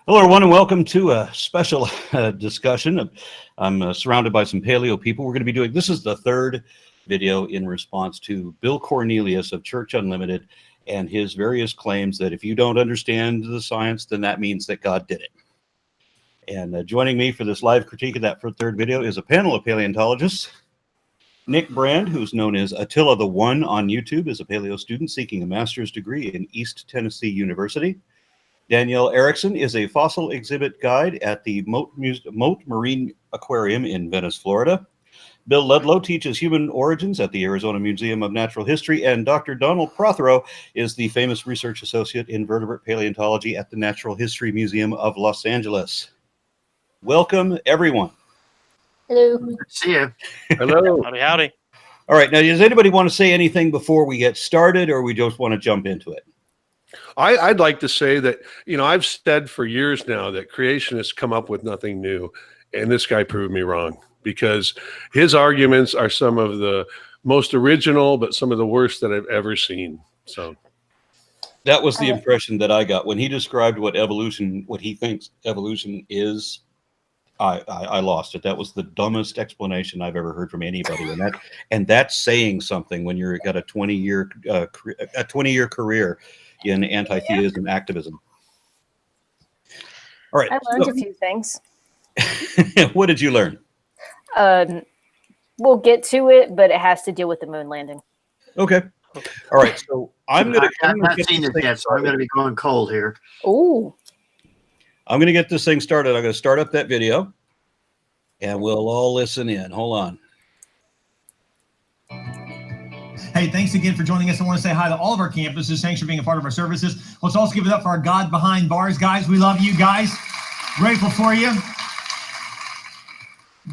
Hello, everyone, and welcome to a special discussion. I'm surrounded by some paleo people. We're going to be doing, this is the third video in response to Bill Cornelius of Church Unlimited and his various claims that if you don't understand the science, then that means that God did it. And joining me for this live critique of that third video is a panel of paleontologists. Nick Brand, who's known as Attila The One on YouTube, is a paleo student seeking a master's degree in East Tennessee University. Danielle Erickson is a fossil exhibit guide at the Mote Marine Aquarium in Venice, Florida. Bill Ludlow teaches human origins at the Arizona Museum of Natural History, and Dr. Donald Prothero is the famous research associate in vertebrate paleontology at the Natural History Museum of Los Angeles. Welcome, everyone. Hello. Good to see you. Hello. Howdy, howdy. All right, now, does anybody want to say anything before we get started, or we just want to jump into it? I'd like to say that, I've said for years now that creationists come up with nothing new. And this guy proved me wrong because his arguments are some of the most original, but some of the worst that I've ever seen. So that was the impression that I got when he described what he thinks evolution is. I lost it. That was the dumbest explanation I've ever heard from anybody, and that's saying something when you've got a 20-year career in anti-theism activism. All right, I learned a few things. What did you learn? We'll get to it, but it has to deal with the moon landing. Okay. All right. So I'm gonna. I've not seen it yet, so I'm going to be going cold here. Ooh. I'm going to get this thing started. I'm going to start up that video, and we'll all listen in. Hold on. Hey, thanks again for joining us. I want to say hi to all of our campuses. Thanks for being a part of our services. Let's also give it up for our God Behind Bars guys. We love you guys. Grateful for you.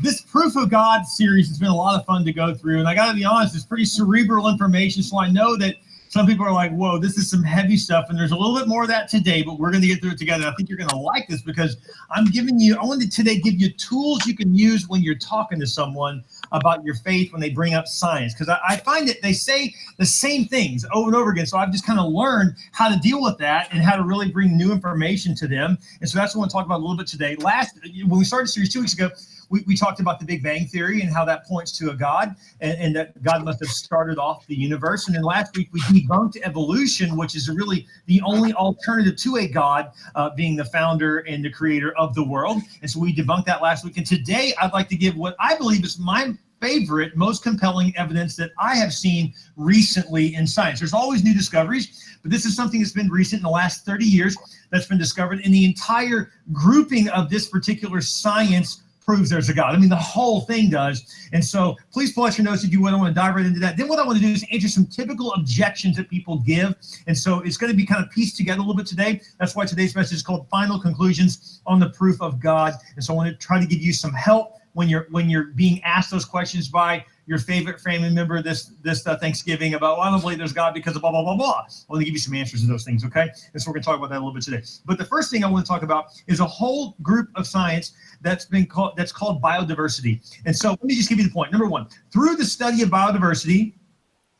This Proof of God series has been a lot of fun to go through, and I got to be honest, it's pretty cerebral information, so I know that some people are like, whoa, this is some heavy stuff, and there's a little bit more of that today, but we're going to get through it together. I think you're going to like this because I wanted to today give you tools you can use when you're talking to someone about your faith when they bring up science, because I find that they say the same things over and over again, so I've just kind of learned how to deal with that and how to really bring new information to them, and so that's what I want to talk about a little bit today. When we started the series 2 weeks ago, we talked about the Big Bang Theory and how that points to a God, and that God must have started off the universe. And then last week we debunked evolution, which is really the only alternative to a God being the founder and the creator of the world. And so we debunked that last week. And today I'd like to give what I believe is my favorite, most compelling evidence that I have seen recently in science. There's always new discoveries, but this is something that's been recent in the last 30 years that's been discovered. And the entire grouping of this particular science proves there's a God. I mean, the whole thing does. And so please pull out your notes if you want. I want to dive right into that. Then what I want to do is answer some typical objections that people give. And so it's going to be kind of pieced together a little bit today. That's why today's message is called Final Conclusions on the Proof of God. And so I want to try to give you some help when you're being asked those questions by your favorite family member this Thanksgiving about, well, I don't believe there's God because of blah, blah, blah, blah. I want to give you some answers to those things, okay? And so we're going to talk about that a little bit today. But the first thing I want to talk about is a whole group of science that's called biodiversity. And so let me just give you the point. Number one, through the study of biodiversity,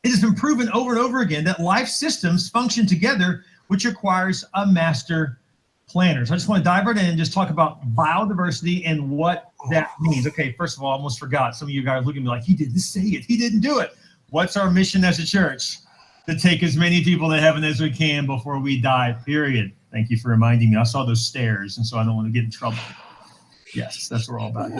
it has been proven over and over again that life systems function together, which requires a master planner. So I just want to dive right in and just talk about biodiversity and what that means. Okay, first of all, I almost forgot. Some of you guys look at me like, he didn't say it. He didn't do it. What's our mission as a church? To take as many people to heaven as we can before we die, period. Thank you for reminding me. I saw those stairs, and so I don't want to get in trouble. Yes, that's what we're all about.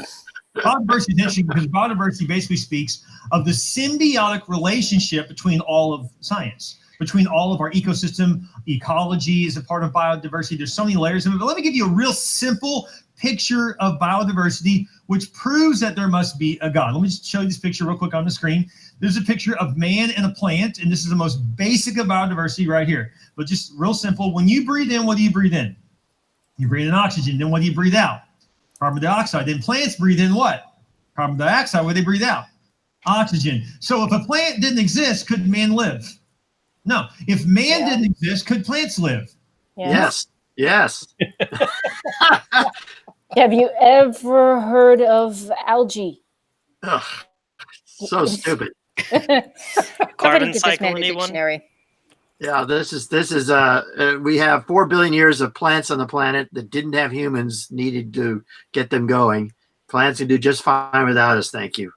Biodiversity is interesting because biodiversity basically speaks of the symbiotic relationship between all of science, between all of our ecosystem. Ecology is a part of biodiversity. There's so many layers of it, but let me give you a real simple picture of biodiversity, which proves that there must be a God. Let me just show you this picture real quick on the screen. There's a picture of man and a plant, and this is the most basic of biodiversity right here. But just real simple, when you breathe in, what do you breathe in? You breathe in oxygen, then what do you breathe out? Carbon dioxide. Then plants breathe in what? Carbon dioxide. What do they breathe out? Oxygen. So if a plant didn't exist, could man live? No. If man didn't exist, could plants live? Yes. Yes. Have you ever heard of algae? Ugh, so stupid. Somebody Carbon get this cycle, man a anyone? dictionary. Yeah, this is we have 4 billion years of plants on the planet that didn't have humans needed to get them going. Plants can do just fine without us. Thank you.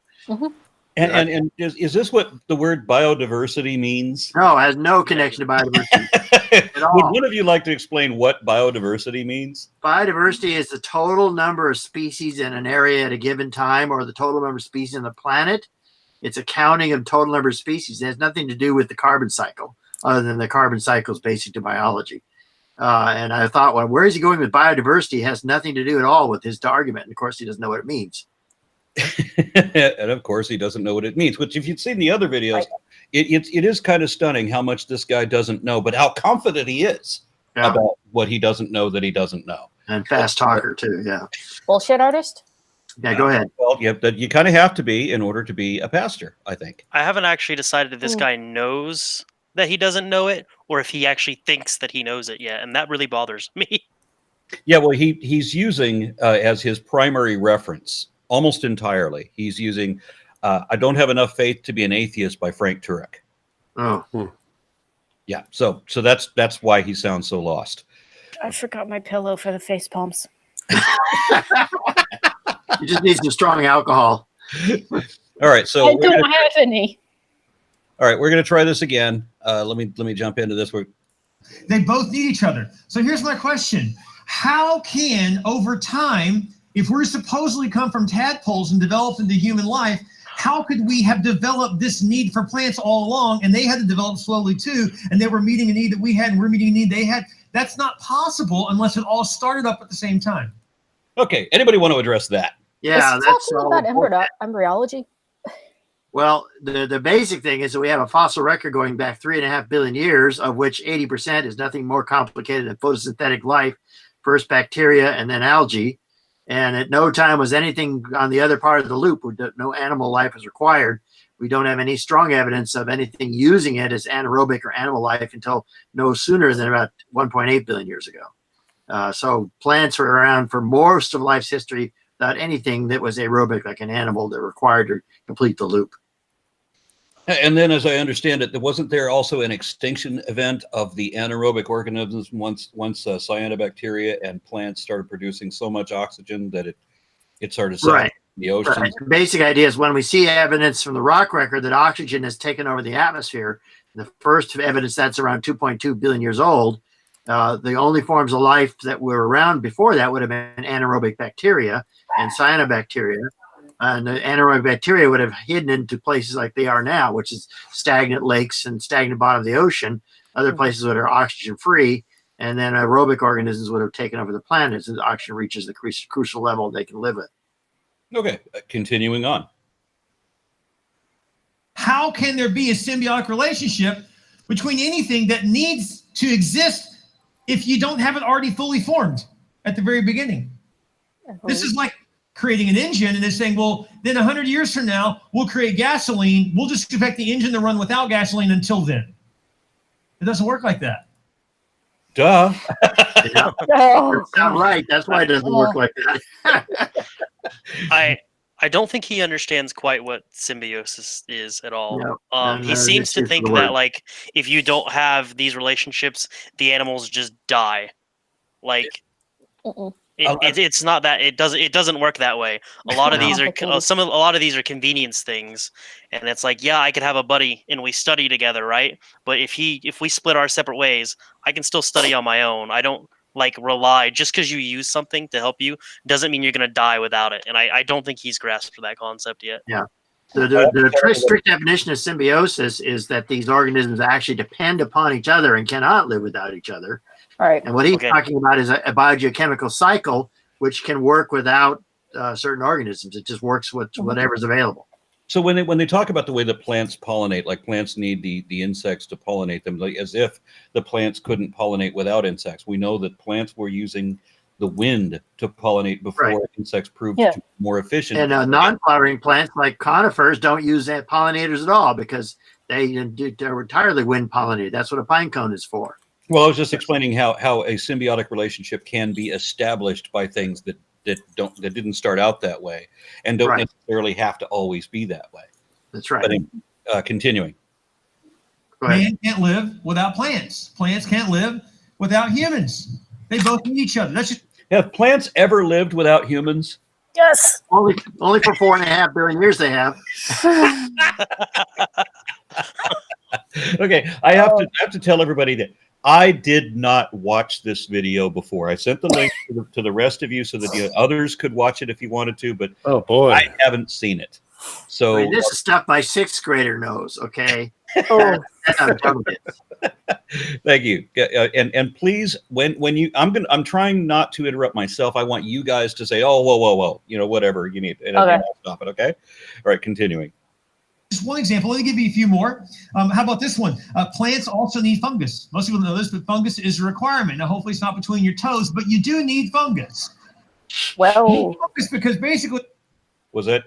And is this what the word biodiversity means? No, it has no connection to biodiversity at all. Would one of you like to explain what biodiversity means? Biodiversity is the total number of species in an area at a given time, or the total number of species on the planet. It's a counting of total number of species. It has nothing to do with the carbon cycle, other than the carbon cycle is basic to biology. And I thought, well, where is he going with biodiversity? It has nothing to do at all with his argument. And of course, he doesn't know what it means. And of course, he doesn't know what it means. Which, if you'd seen the other videos, it is kind of stunning how much this guy doesn't know, but how confident he is about what he doesn't know that he doesn't know. And fast talker too. Yeah. Bullshit artist. Yeah. Go ahead. Well, yeah, that you kind of have to be in order to be a pastor, I think. I haven't actually decided if this guy knows that he doesn't know it, or if he actually thinks that he knows it yet, and that really bothers me. Yeah, well, he's using as his primary reference almost entirely. He's using "I Don't Have Enough Faith to Be an Atheist" by Frank Turek. Oh. Yeah, so that's why he sounds so lost. I forgot my pillow for the face palms. You just need some strong alcohol. All right, so I don't have any. all right, we're gonna try this again. Let me jump into this. They both need each other. So here's my question. How can, over time, if we're supposedly come from tadpoles and developed into human life, how could we have developed this need for plants all along, and they had to develop slowly too, and they were meeting a need that we had, and we're meeting a need they had? That's not possible unless it all started up at the same time. Okay, anybody want to address that? Yeah, Is that's talking about embryology. well, the basic thing is that we have a fossil record going back 3.5 billion years, of which 80% is nothing more complicated than photosynthetic life, first bacteria and then algae. And at no time was anything on the other part of the loop. No animal life is required. We don't have any strong evidence of anything using it as anaerobic or animal life until no sooner than about 1.8 billion years ago. So plants were around for most of life's history without anything that was aerobic, like an animal, that required to complete the loop. And then, as I understand it, wasn't there also an extinction event of the anaerobic organisms once cyanobacteria and plants started producing so much oxygen that it started settling in the oceans? Right. The basic idea is when we see evidence from the rock record that oxygen has taken over the atmosphere, the first evidence that's around 2.2 billion years old, the only forms of life that were around before that would have been anaerobic bacteria and cyanobacteria. And the anaerobic bacteria would have hidden into places like they are now, which is stagnant lakes and stagnant bottom of the ocean, other places that are oxygen free. And then aerobic organisms would have taken over the planet as oxygen reaches the crucial level they can live with. Okay, continuing on. How can there be a symbiotic relationship between anything that needs to exist if you don't have it already fully formed at the very beginning? This is like creating an engine and it's saying, well, then 100 years from now, we'll create gasoline. We'll just expect the engine to run without gasoline until then. It doesn't work like that. Duh. Yeah. Oh, That's not right. That's why it doesn't work like that. I don't think he understands quite what symbiosis is at all. No, He seems to think that, like, if you don't have these relationships, the animals just die. Like, it's not that it doesn't work that way. A lot of these are a lot of these are convenience things, and it's like, yeah, I could have a buddy and we study together, right? But if we split our separate ways, I can still study on my own. I don't rely just because you use something to help you doesn't mean you're going to die without it. And I don't think he's grasped that concept yet. Yeah. The strict definition of symbiosis is that these organisms actually depend upon each other and cannot live without each other. right. And what he's talking about is a biogeochemical cycle, which can work without certain organisms. It just works with whatever's available. So when they talk about the way that plants pollinate, like plants need the insects to pollinate them, like as if the plants couldn't pollinate without insects. We know that plants were using the wind to pollinate before insects proved to be more efficient. And non-flowering plants like conifers don't use pollinators at all because they're entirely wind pollinated. That's what a pine cone is for. Well, I was just explaining how a symbiotic relationship can be established by things that didn't start out that way and don't necessarily have to always be that way. That's right. But continuing. Man can't live without plants. Plants can't live without humans. They both need each other. That's just Have plants ever lived without humans? Yes. Only for 4.5 billion years they have. Okay, I have to tell everybody that I did not watch this video before. I sent the link to the rest of you so that others could watch it if you wanted to, but Oh boy, I haven't seen it. So I mean, this is stuff my 6th grader knows. Okay. Oh, I'm done with it. thank you, and please, when you, I'm trying not to interrupt myself. I want you guys to say, "Oh, whoa, whatever you need," and Okay. I'll stop it. Okay, all right, continuing. just one example. Let me give you a few more. How about this one? Plants also need fungus. Most people know this, but fungus is a requirement. Now, hopefully it's not between your toes, but you do need fungus. well, Fungus because basically Was that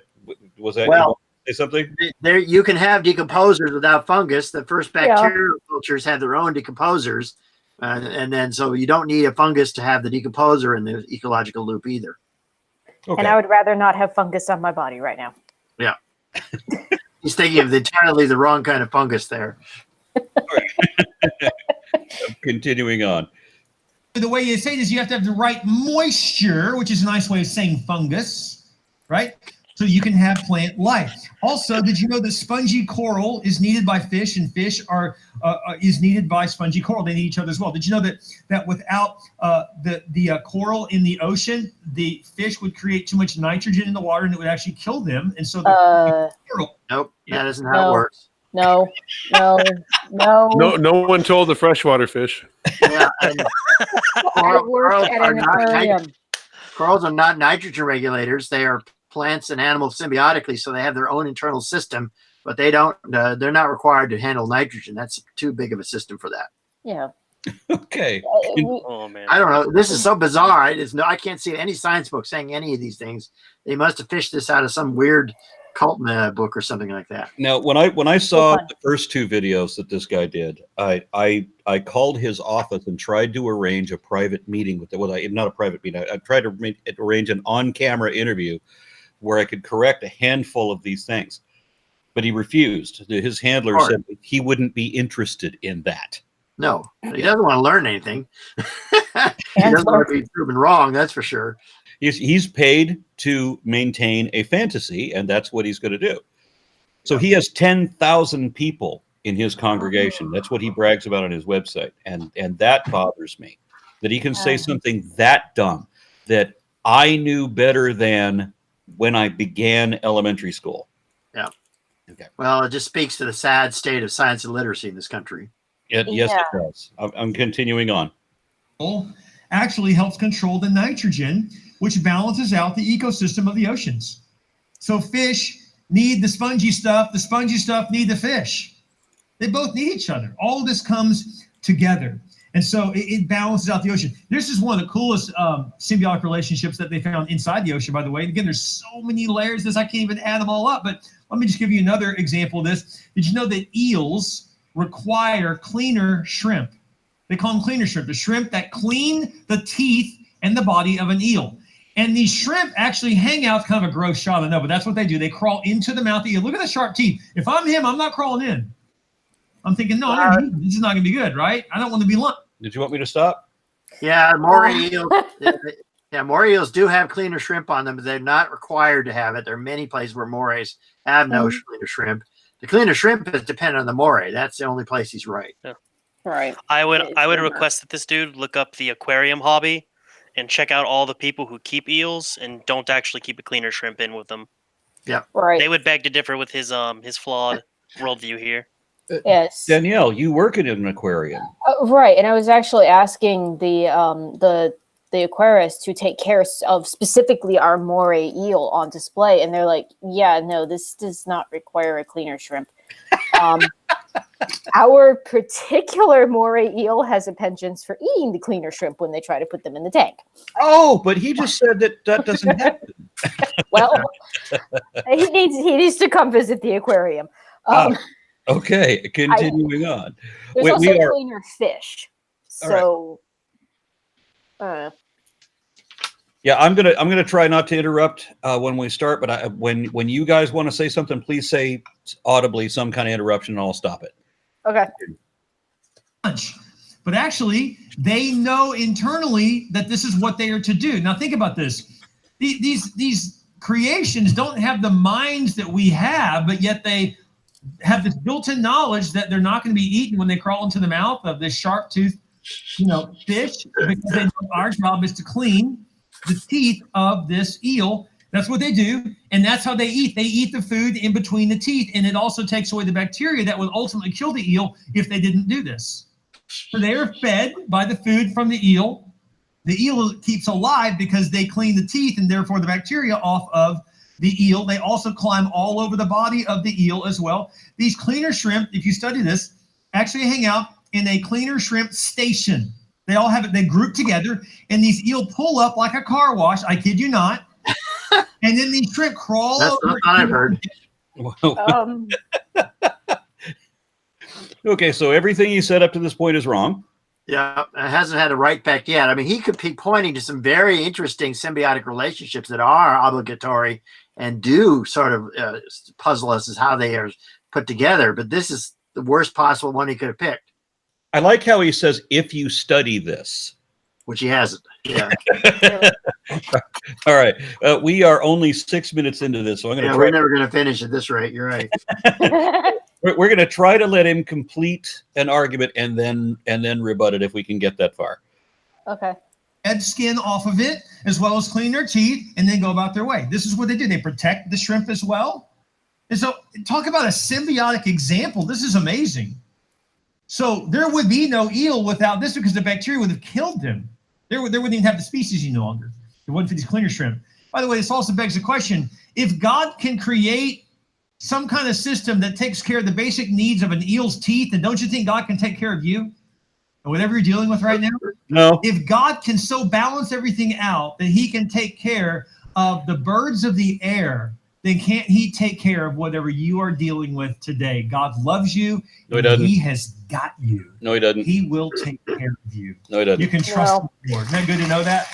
Well, say something? there you can have decomposers without fungus. The first bacterial cultures had their own decomposers, and then so you don't need a fungus to have the decomposer in the ecological loop either. Okay. and I would rather not have fungus on my body right now. Yeah. He's thinking of entirely the wrong kind of fungus there. Continuing on. the way you say this, you have to have the right moisture, which is a nice way of saying fungus, right? So you can have plant life. Also, did you know that spongy coral is needed by fish, and fish is needed by spongy coral? They need each other as well. Did you know that without the coral in the ocean, the fish would create too much nitrogen in the water, and it would actually kill them? And so the coral. Nope, that isn't how it works. No. no one told the freshwater fish. Yeah, and I work at an aquarium. corals are not nitrogen regulators. They are plants and animals symbiotically, so they have their own internal system, but they don't. They're not required to handle nitrogen. That's too big of a system for that. Yeah. Okay. Oh man. I don't know. This is so bizarre. I can't see any science book saying any of these things. They must have fished this out of some weird cult book or something like that. Now, when I saw the first two videos that this guy did, I called his office and tried to arrange a private meeting with not a private meeting. I tried to arrange an on-camera interview where I could correct a handful of these things, but he refused. His handler said he wouldn't be interested in that. No, he doesn't want to learn anything. He doesn't want to be proven wrong, that's for sure. He's paid to maintain a fantasy, and that's what he's going to do. So he has 10,000 people in his congregation. That's what he brags about on his website, and that bothers me, that he can say something that dumb that I knew better than when I began elementary school. Yeah. Okay. Well, it just speaks to the sad state of science and literacy in this country. Yes, it does. I'm continuing on. Actually helps control the nitrogen, which balances out the ecosystem of the oceans. So fish need the spongy stuff need the fish. They both need each other. All of this comes together. And so it balances out the ocean. This is one of the coolest symbiotic relationships that they found inside the ocean, by the way. And again, there's so many layers to this, I can't even add them all up. But let me just give you another example of this. Did you know that eels require cleaner shrimp? They call them cleaner shrimp, the shrimp that clean the teeth and the body of an eel. And these shrimp actually hang out. It's kind of a gross shot, I know, but that's what they do. They crawl into the mouth of the eel. Look at the sharp teeth. If I'm him, I'm not crawling in. I'm thinking, no, this is not going to be good, right? I don't want to be lumped. Did you want me to stop? Yeah, moray eels. Moray eels do have cleaner shrimp on them, but they're not required to have it. There are many places where morays have no cleaner shrimp. The cleaner shrimp is dependent on the moray. That's the only place he's right. Yeah. Right. I would request that this dude look up the aquarium hobby and check out all the people who keep eels and don't actually keep a cleaner shrimp in with them. Yeah. Right. They would beg to differ with his flawed worldview here. Yes. Danielle, you work in an aquarium. Right. And I was actually asking the aquarist to take care of specifically our moray eel on display. And they're like, yeah, no, this does not require a cleaner shrimp. Our particular moray eel has a penchant for eating the cleaner shrimp when they try to put them in the tank. Oh, but he just said that doesn't happen. Well, he needs to come visit the aquarium. Okay, continuing on. There's also cleaner fish. So, yeah, I'm gonna try not to interrupt when we start. But when you guys want to say something, please say audibly some kind of interruption, and I'll stop it. Okay. But actually, they know internally that this is what they are to do. Now, think about this. These creations don't have the minds that we have, but yet they have this built-in knowledge that they're not going to be eaten when they crawl into the mouth of this sharp-toothed, fish, because they know our job is to clean the teeth of this eel. That's what they do, and that's how they eat. They eat the food in between the teeth, and it also takes away the bacteria that would ultimately kill the eel if they didn't do this. So they are fed by the food from the eel. The eel keeps alive because they clean the teeth and therefore the bacteria off of the eel. They also climb all over the body of the eel as well. These cleaner shrimp, if you study this, actually hang out in a cleaner shrimp station. They all have it, they group together, and these eel pull up like a car wash, I kid you not. And then these shrimp crawl That's over. not what I've heard. Okay, so everything you said up to this point is wrong. Yeah, it hasn't had a right back yet. I mean, he could be pointing to some very interesting symbiotic relationships that are obligatory and do sort of puzzle us as how they are put together. But this is the worst possible one he could have picked. I like how he says, if you study this. Which he hasn't. Yeah. All right. We are only 6 minutes into this, so I'm going to We're never going to finish at this rate. You're right. We're going to try to let him complete an argument and then rebut it if we can get that far. Okay. Head skin off of it, as well as clean their teeth, and then go about their way. This is what they do. They protect the shrimp as well. And so talk about a symbiotic example. This is amazing. So there would be no eel without this because the bacteria would have killed them. They wouldn't even have the species any longer. It wasn't for these cleaner shrimp. By the way, this also begs the question, if God can create some kind of system that takes care of the basic needs of an eel's teeth, then don't you think God can take care of you? Or whatever you're dealing with right now? No. If God can so balance everything out that he can take care of the birds of the air, then can't he take care of whatever you are dealing with today? God loves you. No, he doesn't. He has got you. No, he doesn't. He will take care of you. No, he doesn't. You can trust the Lord. Isn't that good to know that?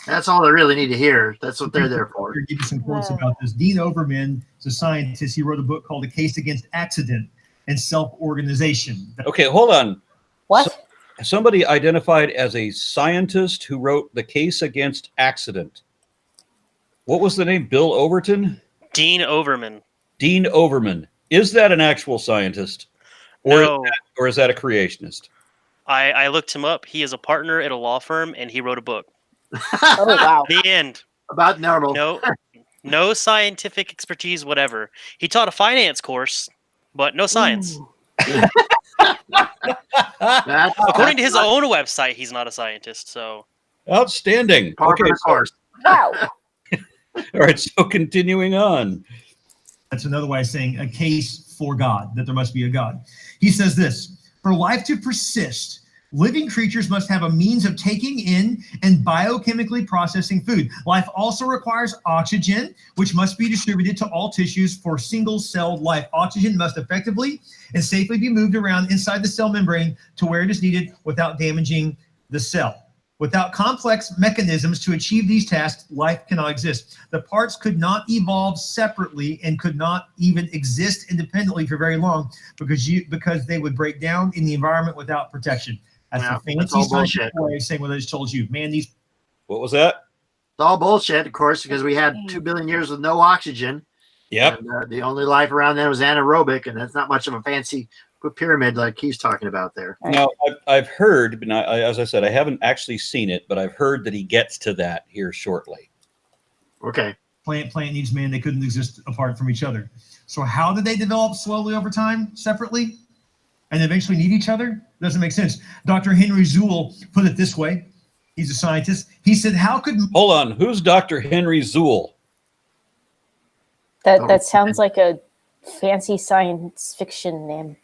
That's all they really need to hear. That's what they're there for. I'll give you some quotes about this. Dean Overman is a scientist. He wrote a book called A Case Against Accident and Self-Organization. Okay, hold on. What? Somebody identified as a scientist who wrote The Case Against Accident. What was the name? Bill Overton? Dean Overman. Dean Overman. Is that an actual scientist? No. Or is that a creationist? I looked him up. He is a partner at a law firm, and he wrote a book. Oh, wow. The end. About normal. No scientific expertise, whatever. He taught a finance course, but no science. According to his own website, he's not a scientist. So outstanding. Okay, of course. Wow. All right, so continuing on. That's another way of saying a case for God, that there must be a God. He says this, for life to persist, living creatures must have a means of taking in and biochemically processing food. Life also requires oxygen, which must be distributed to all tissues for single-celled life. Oxygen must effectively and safely be moved around inside the cell membrane to where it is needed without damaging the cell. Without complex mechanisms to achieve these tasks, life cannot exist. The parts could not evolve separately and could not even exist independently for very long because they would break down in the environment without protection. That's a fancy scientific way of saying what I just told you. Man, these... What was that? It's all bullshit, of course, because we had 2 billion years with no oxygen. Yep. And, the only life around then was anaerobic, and that's not much of a fancy pyramid like he's talking about there. Now, I've heard, but as I said, I haven't actually seen it, but I've heard that he gets to that here shortly. Okay. Plant needs man. They couldn't exist apart from each other. So how did they develop slowly over time, separately, and eventually need each other? Doesn't make sense. Dr. Henry Zool put it this way. He's a scientist. He said, how could... Hold on. Who's Dr. Henry Zool? That sounds like a fancy science fiction name.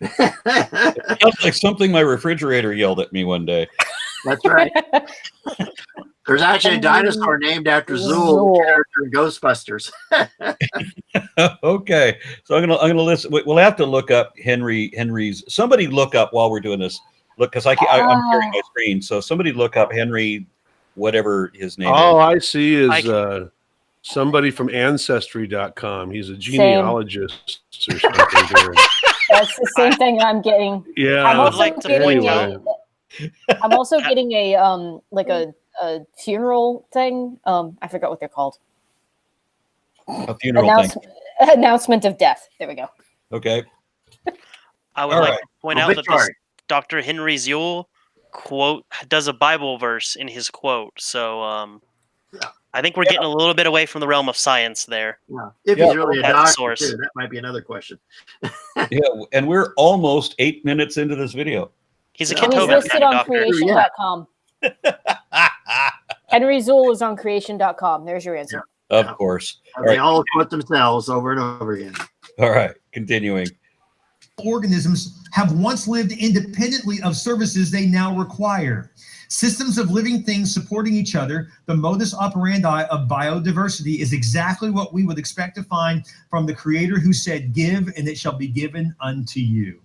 It sounds like something my refrigerator yelled at me one day. That's right. There's actually a dinosaur named after Zool, the character in Ghostbusters. Okay, so I'm gonna listen. We'll have to look up Henry's. Somebody look up while we're doing this. Look, because I'm hearing my screen. So somebody look up Henry, whatever his name. All is. I see is Somebody from Ancestry.com. He's a genealogist or something here. That's the same thing I'm getting. Yeah. I'm would also like to getting point I'm also getting a like a funeral thing. I forgot what they're called. A funeral thing. Announcement of death. There we go. Okay. I would like to point out that this Dr. Henry Zuel quote does a Bible verse in his quote. So I think we're getting a little bit away from the realm of science there. Yeah. If he's really a doctor, too, that might be another question. Yeah, and we're almost 8 minutes into this video. He's a And he's Kitovan listed kind of on doctor. creation.com. Henry Zuel is on creation.com. There's your answer. Of course. They all quote themselves over and over again. All right, continuing. Organisms have once lived independently of services they now require. Systems of living things supporting each other, the modus operandi of biodiversity is exactly what we would expect to find from the Creator who said, "Give, and it shall be given unto you."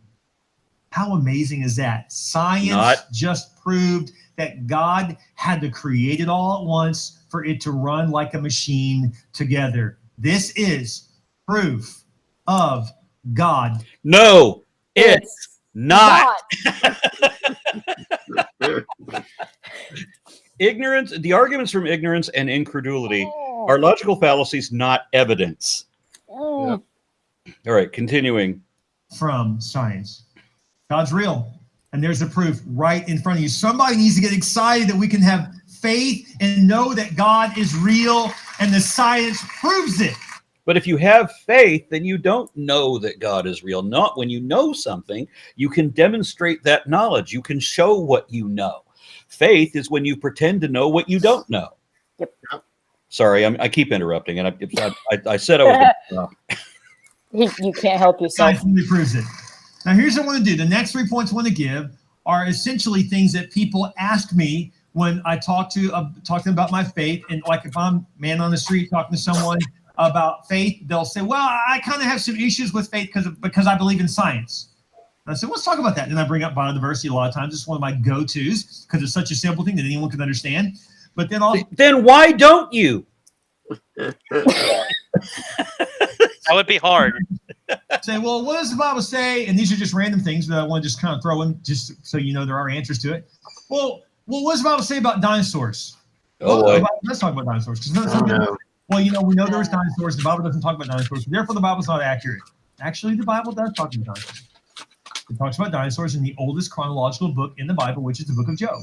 How amazing is that? Science just proved that God had to create it all at once for it to run like a machine together. This is proof of God. No, it's not. Ignorance, the arguments from ignorance and incredulity are logical fallacies, not evidence. All right, continuing. From science. God's real. And there's the proof right in front of you. Somebody needs to get excited that we can have faith and know that God is real, and the science proves it. But if you have faith, then you don't know that God is real. Not when you know something, you can demonstrate that knowledge. You can show what you know. Faith is when you pretend to know what you don't know. Yep. Sorry, I keep interrupting, and I said I was. You can't help yourself. Science proves it. Now, here's what I want to do. The next 3 points I want to give are essentially things that people ask me when I talk to them about my faith. And like if I'm man on the street talking to someone about faith, they'll say, "Well, I kind of have some issues with faith because I believe in science." And I said, "Let's talk about that." And I bring up biodiversity a lot of times. It's one of my go-tos because it's such a simple thing that anyone can understand. But then why don't you? That would be hard. Say, well, what does the Bible say? And these are just random things that I want to just kind of throw in just so you know there are answers to it. Well, what does the Bible say about dinosaurs? Let's talk about dinosaurs. Well, we know there's dinosaurs. The Bible doesn't talk about dinosaurs. Therefore, the Bible's not accurate. Actually, the Bible does talk about dinosaurs. It talks about dinosaurs in the oldest chronological book in the Bible, which is the book of Job.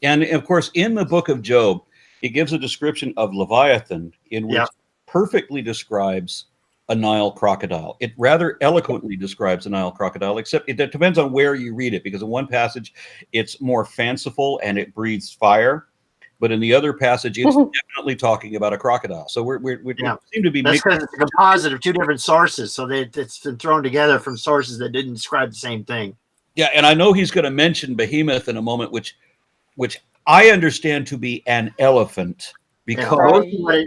And, of course, in the book of Job, it gives a description of Leviathan in which perfectly describes a Nile crocodile. It rather eloquently describes a Nile crocodile, except it depends on where you read it, because in one passage, it's more fanciful and it breathes fire. But in the other passage, it's definitely talking about a crocodile. So we seem to be That's because it's a composite of two different sources. So it's been thrown together from sources that didn't describe the same thing. Yeah, and I know he's going to mention behemoth in a moment, which I understand to be an elephant, because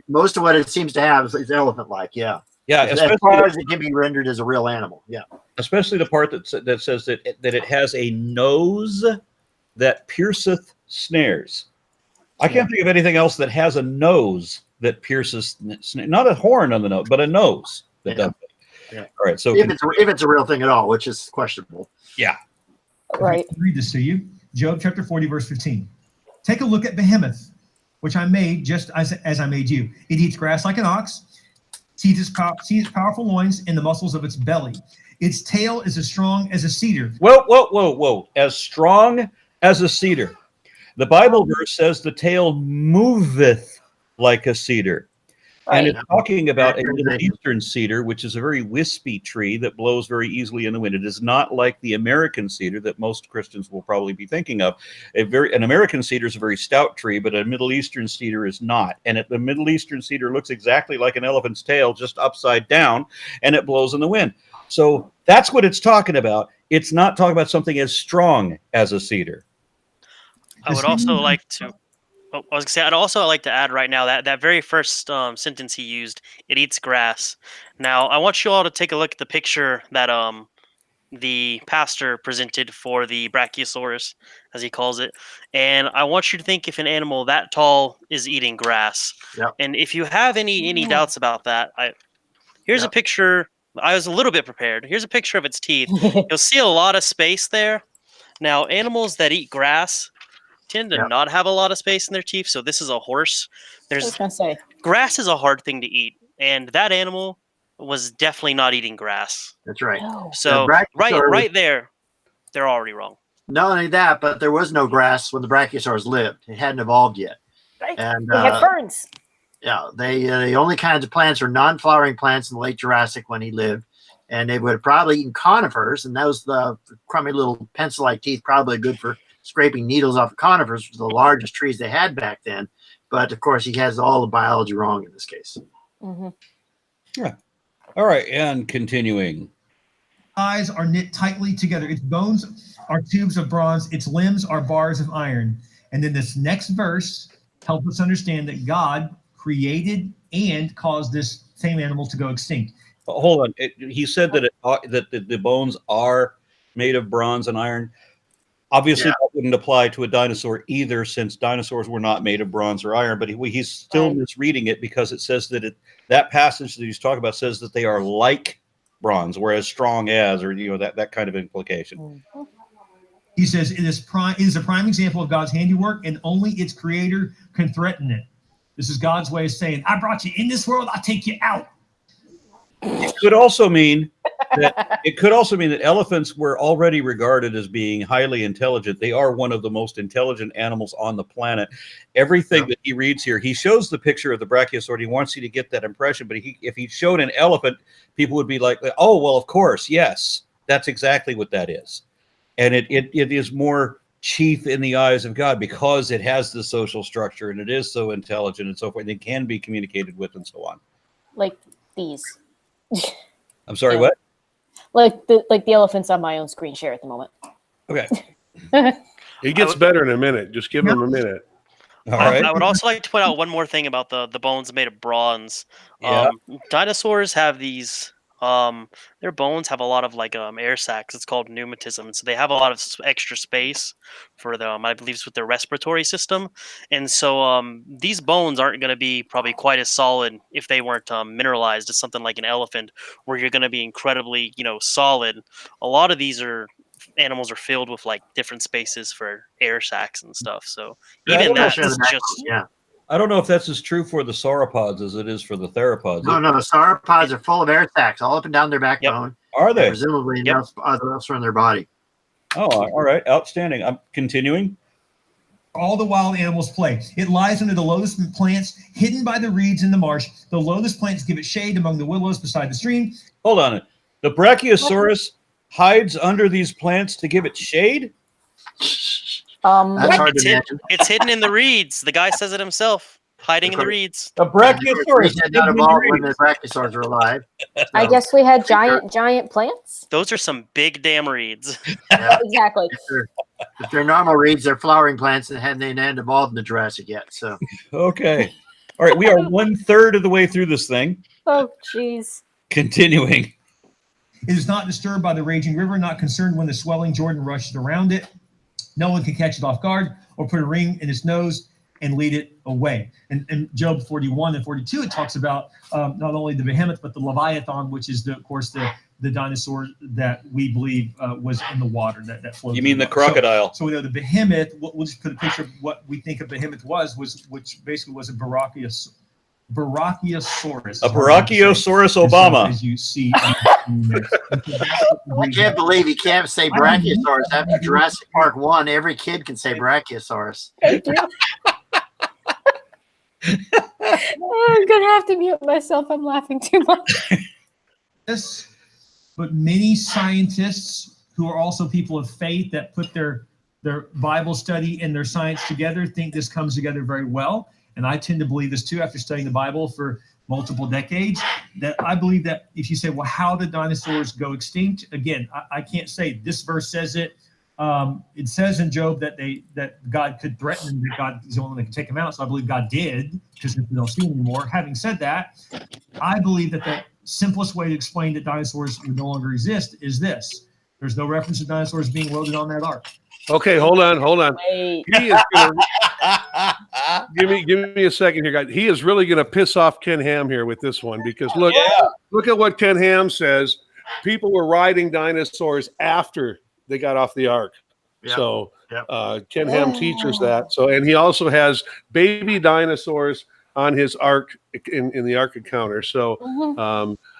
most of what it seems to have is elephant-like. Yeah, as far as it can be rendered as a real animal. Yeah, especially the part that says that it has a nose that pierceth snares. I can't think of anything else that has a nose that pierces, not a horn on the nose, but a nose that does it. Yeah. All right. So if it's a real thing at all, which is questionable. Yeah. Right. Read this to you. Job chapter 40, verse 15. Take a look at behemoth, which I made just as I made you. It eats grass like an ox, sees its powerful loins and the muscles of its belly. Its tail is as strong as a cedar. Whoa. As strong as a cedar. The Bible verse says the tail moveth like a cedar. Right. And it's talking about a Middle Eastern cedar, which is a very wispy tree that blows very easily in the wind. It is not like the American cedar that most Christians will probably be thinking of. An American cedar is a very stout tree, but a Middle Eastern cedar is not. And the Middle Eastern cedar looks exactly like an elephant's tail, just upside down, and it blows in the wind. So that's what it's talking about. It's not talking about something as strong as a cedar. I would also like to. I'd also like to add right now that very first sentence he used, it eats grass. Now, I want you all to take a look at the picture that the pastor presented for the Brachiosaurus, as he calls it. And I want you to think if an animal that tall is eating grass. Yep. And if you have any doubts about that, here's a picture. I was a little bit prepared. Here's a picture of its teeth. You'll see a lot of space there. Now, animals that eat grass tend to not have a lot of space in their teeth. So this is a horse. Grass is a hard thing to eat, and that animal was definitely not eating grass. That's right. No. So right there, they're already wrong. Not only that, but there was no grass when the Brachiosaurs lived. It hadn't evolved yet. Right. And they had ferns. Yeah, the only kinds of plants were non-flowering plants in the late Jurassic when he lived, and they would have probably eaten conifers, and those the crummy little pencil-like teeth probably good for scraping needles off of conifers, which were the largest trees they had back then. But of course, he has all the biology wrong in this case. Mm-hmm. Yeah. All right, and continuing. Eyes are knit tightly together. Its bones are tubes of bronze. Its limbs are bars of iron. And then this next verse helps us understand that God created and caused this same animal to go extinct. Hold on. He said that that the bones are made of bronze and iron. Obviously, that wouldn't apply to a dinosaur either, since dinosaurs were not made of bronze or iron. But he's still misreading it, because it says that that passage that he's talking about says that they are like bronze, whereas strong as, or that kind of implication. He says it is a prime example of God's handiwork, and only its creator can threaten it. This is God's way of saying, I brought you in this world, I'll take you out. It could also mean that elephants were already regarded as being highly intelligent. They are one of the most intelligent animals on the planet. Everything that he reads here, he shows the picture of the brachiosaur. He wants you to get that impression. But if he showed an elephant, people would be like, oh, well, of course, yes, that's exactly what that is. And it is more chief in the eyes of God because it has the social structure and it is so intelligent and so forth. And it can be communicated with and so on. Like these. I'm sorry, what? Like the elephants on my own screen share at the moment. Okay. It gets better in a minute. Just give him a minute. All right. I would also like to point out one more thing about the bones made of bronze. Yeah. Dinosaurs have these. Their bones have a lot of air sacs. It's called pneumatism. So they have a lot of extra space for them. I believe it's with their respiratory system. And so these bones aren't going to be probably quite as solid if they weren't mineralized as something like an elephant, where you're going to be incredibly solid. A lot of these animals are filled with different spaces for air sacs and stuff. So even that's just I don't know if that's as true for the sauropods as it is for the theropods. No, the sauropods are full of air sacs all up and down their backbone. Yep. Are they? Presumably elsewhere in their body. Oh, all right. Outstanding. I'm continuing. All the wild animals play. It lies under the lotus plants, hidden by the reeds in the marsh. The lotus plants give it shade among the willows beside the stream. Hold on. The Brachiosaurus hides under these plants to give it shade? That's hard to imagine. It's hidden in the reeds. The guy says it himself. Hiding in the reeds. A Brachiosaurus. Not evolved when the Brachiosaurs were alive. So. I guess we had giant plants. Those are some big damn reeds. Yeah. Exactly. If they're normal reeds, they're flowering plants that hadn't evolved in the Jurassic yet. So okay. All right. We are 1/3 of the way through this thing. Oh, jeez. Continuing. It is not disturbed by the raging river, not concerned when the swelling Jordan rushes around it. No one can catch it off guard or put a ring in its nose and lead it away. And Job 41 and 42, it talks about not only the behemoth, but the Leviathan, which is, of course, the dinosaur that we believe was in the water that floated. You mean the crocodile? So we know the behemoth. We'll just put a picture of what we think a behemoth which basically was a Brachiosaurus. A Brachiosaurus Obama. As you see. I can't believe you can't say Brachiosaurus. After Jurassic Park 1, every kid can say Brachiosaurus. Thank you. I'm going to have to mute myself. I'm laughing too much. Yes, but many scientists who are also people of faith that put their Bible study and their science together think this comes together very well. And I tend to believe this too, after studying the Bible for multiple decades, that I believe that if you say, well, how did dinosaurs go extinct? Again, I can't say this verse says it. It says in Job that God could threaten them, that God is the only one that can take them out. So I believe God did, because we don't see them anymore. Having said that, I believe that the simplest way to explain that dinosaurs would no longer exist is this. There's no reference to dinosaurs being loaded on that ark. Okay, hold on. Wait. He is gonna, give me a second here, guys. He is really going to piss off Ken Ham here with this one because look at what Ken Ham says. People were riding dinosaurs after they got off the ark. Yep. So Yep. Ken Ham teaches that. So, and he also has baby dinosaurs on his ark in the Ark Encounter. So,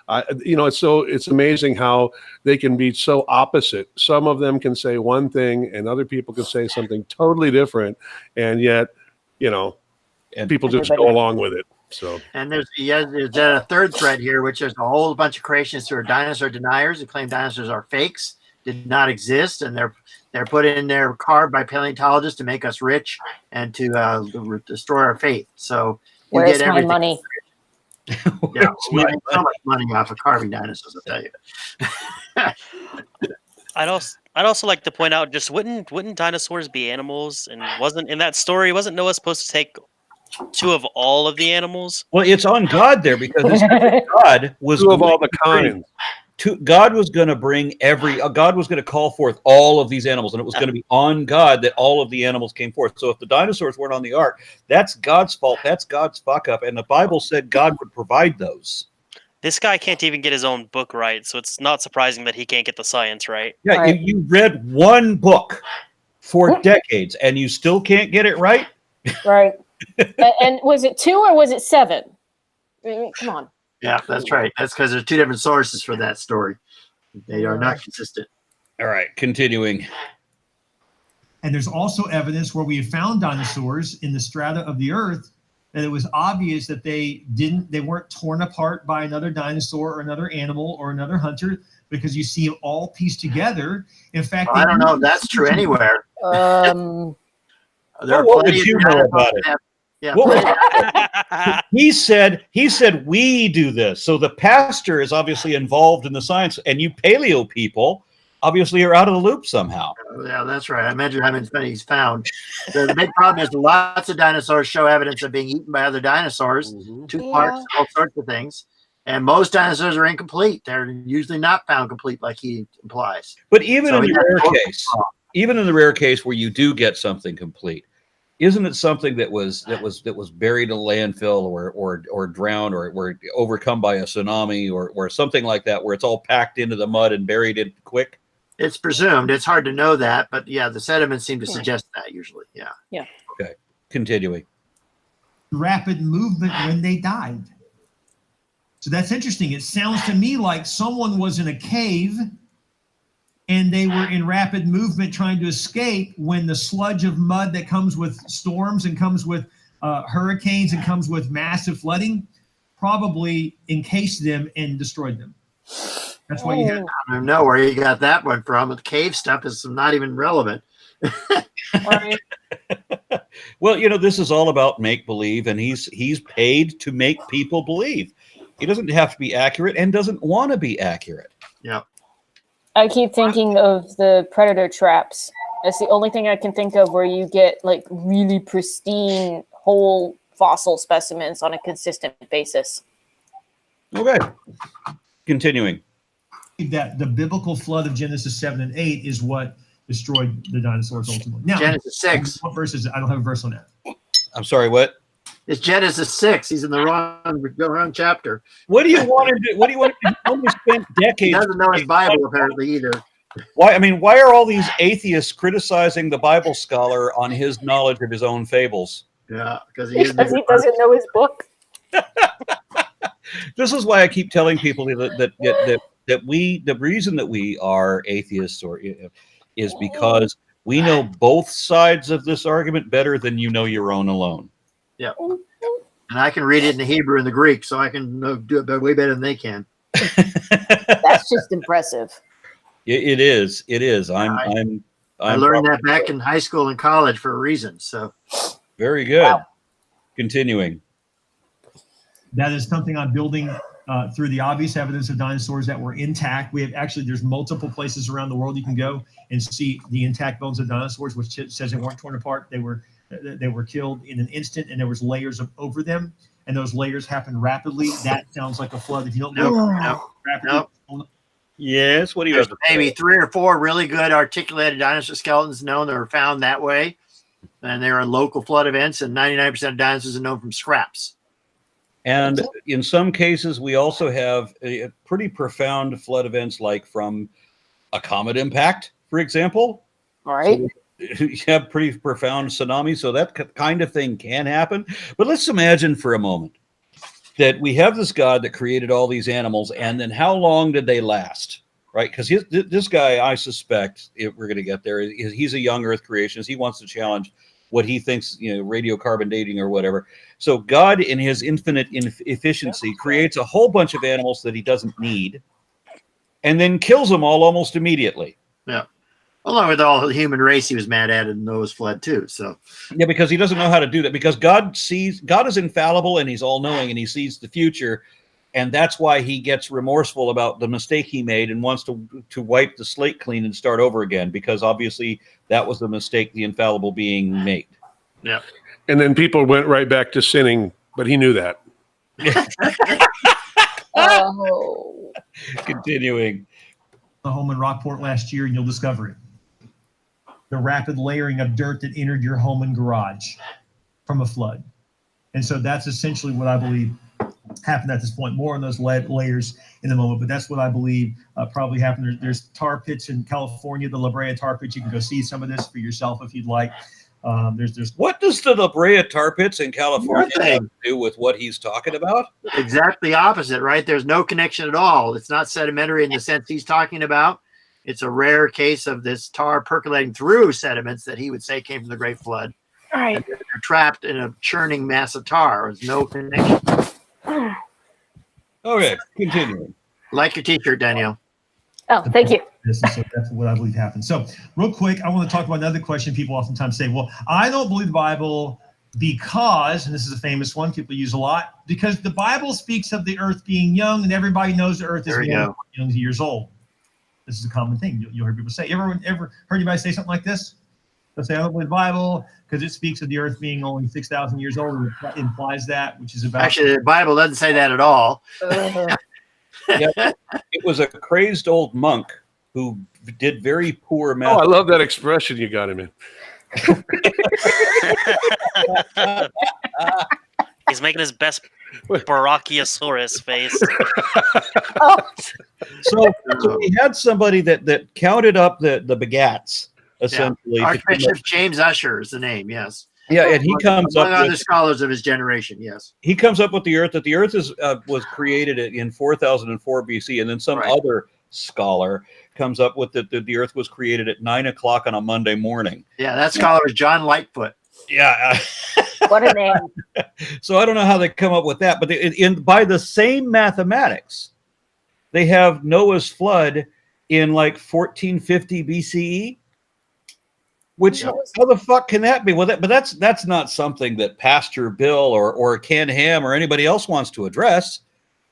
it's amazing how they can be so opposite. Some of them can say one thing, and other people can say something totally different, and yet, and people just go along with it. So, and there's a third thread here, which is a whole bunch of creationists who are dinosaur deniers who claim dinosaurs are fakes, did not exist, and they're put in there, carved by paleontologists to make us rich and to destroy our faith. So where's my money? Yeah, we make so much money off of carving dinosaurs, I'll tell you. I'd also like to point out, just wouldn't dinosaurs be animals? And wasn't in that story, wasn't Noah supposed to take 2 of all of the animals? Well, it's on God there because God was 2 of all the kinds. God was going to bring God was going to call forth all of these animals, and it was going to be on God that all of the animals came forth. So if the dinosaurs weren't on the ark, that's God's fault. That's God's fuck up. And the Bible said God would provide those. This guy can't even get his own book right, so it's not surprising that he can't get the science right. Yeah, Right. you read one book for decades, and you still can't get it right? Right. And was it 2 or was it 7? I mean, come on. Yeah, that's right. That's because there's 2 different sources for that story. They are not consistent. All right, continuing. And there's also evidence where we have found dinosaurs in the strata of the earth that it was obvious that they weren't torn apart by another dinosaur or another animal or another hunter, because you see them all pieced together. In fact, I don't know if that's true anywhere. There are What plenty would you of know dinosaurs about it? that have- yeah, What he said we do this. So the pastor is obviously involved in the science, and you paleo people obviously are out of the loop somehow. yeah, that's right. I measured how many he's found. The big problem is lots of dinosaurs show evidence of being eaten by other dinosaurs, tooth marks, all sorts of things. And most dinosaurs are incomplete. They're usually not found complete, like he implies. But even in the rare case where you do get something complete, isn't it something that was buried in a landfill or drowned or overcome by a tsunami or something like that, where it's all packed into the mud and buried in quick? It's presumed. It's hard to know that, but yeah, the sediments seem to suggest that usually. Yeah. Yeah. Okay. Continuing. rapid movement when they died. So that's interesting. It sounds to me like someone was in a cave and they were in rapid movement trying to escape when the sludge of mud that comes with storms and comes with hurricanes and comes with massive flooding probably encased them and destroyed them. That's why you have. I don't know where you got that one from. The cave stuff is not even relevant. Well, you know, this is all about make-believe, and he's paid to make people believe. He doesn't have to be accurate and doesn't want to be accurate. Yeah. I keep thinking of the predator traps. That's the only thing I can think of where you get like really pristine whole fossil specimens on a consistent basis. Okay. Continuing. That the biblical flood of Genesis 7 and 8 is what destroyed the dinosaurs ultimately. Now, Genesis 6. What verse is it? I don't have a verse on that. I'm sorry, what? It's Genesis 6. He's in the wrong chapter. What do you want to do? What do you want to do? He only spent decades. He doesn't know his Bible apparently either. Why? I mean, why are all these atheists criticizing the Bible scholar on his knowledge of his own fables? Yeah, because Because he doesn't know his book. This is why I keep telling people that we, the reason that we are atheists is because we know both sides of this argument better than you know your own alone. Yeah. And I can read it in the Hebrew and the Greek, so I can do it way better than they can. That's just impressive. It is. I learned that back in high school and college for a reason. So very good. Wow. Continuing. That is something I'm building through the obvious evidence of dinosaurs that were intact. We have there's multiple places around the world you can go and see the intact bones of dinosaurs, which says they weren't torn apart. They were killed in an instant, and there was layers over them, and those layers happened rapidly. That sounds like a flood. If you don't know rapidly, Yes, what do you There's have to maybe say? 3 or 4 really good articulated dinosaur skeletons known that were found that way. And they're in local flood events, and 99% of dinosaurs are known from scraps. And in some cases, we also have pretty profound flood events, like from a comet impact, for example. All right. So you have pretty profound tsunami, so that kind of thing can happen. But let's imagine for a moment that we have this God that created all these animals, and then how long did they last? Right? Because this guy, I suspect, if we're going to get there, he's a young Earth creationist. He wants to challenge what he thinks, radiocarbon dating or whatever. So God, in his infinite efficiency, creates a whole bunch of animals that he doesn't need, and then kills them all almost immediately. Yeah. Along with all the human race he was mad at in Noah's flood too. So yeah, because he doesn't know how to do that. Because God is infallible and he's all knowing and he sees the future, and that's why he gets remorseful about the mistake he made and wants to wipe the slate clean and start over again. Because obviously that was the mistake the infallible being made. yeah. And then people went right back to sinning, but he knew that. Oh. Continuing. The home in Rockport last year, and you'll discover it. The rapid layering of dirt that entered your home and garage from a flood. And so that's essentially what I believe happened at this point. More on those layers in a moment, but that's what I believe probably happened. There's tar pits in California, the La Brea tar pits. You can go see some of this for yourself if you'd like. There's What does the La Brea tar pits in California Nothing. have to do with what he's talking about? Exactly opposite, right? There's no connection at all. It's not sedimentary in the sense he's talking about. It's a rare case of this tar percolating through sediments that he would say came from the Great Flood. All right. And they're trapped in a churning mass of tar. There's no connection. Okay, continuing. Like your t-shirt, Danielle. Oh, thank you. this, and so that's what I believe happened. So real quick, I want to talk about another question people oftentimes say, well, I don't believe the Bible because, and this is a famous one people use a lot, because the Bible speaks of the earth being young and everybody knows the earth is young years old. This is a common thing you'll hear people say. Ever heard anybody say something like this? They'll say, I don't believe the Bible because it speaks of the earth being only 6,000 years old. And it implies that, which is about... Actually, the Bible doesn't say that at all. Yeah, it was a crazed old monk who did very poor math. Oh, I love that expression you got him in. He's making his best Brachiosaurus face. So we had somebody that counted up the begats, essentially. Yeah. Archbishop James Usher is the name, yes. Yeah, and he comes among up other with, scholars of his generation, yes. he comes up with the earth, that the earth was created in 4004 BC, and then some other scholar comes up with that the earth was created at 9 o'clock on a Monday morning. Yeah, that scholar is John Lightfoot. Yeah. What a name. So I don't know how they come up with that, but by the same mathematics, they have Noah's flood in like 1450 BCE. Which how the fuck can that be? Well, that's not something that Pastor Bill or Ken Ham or anybody else wants to address,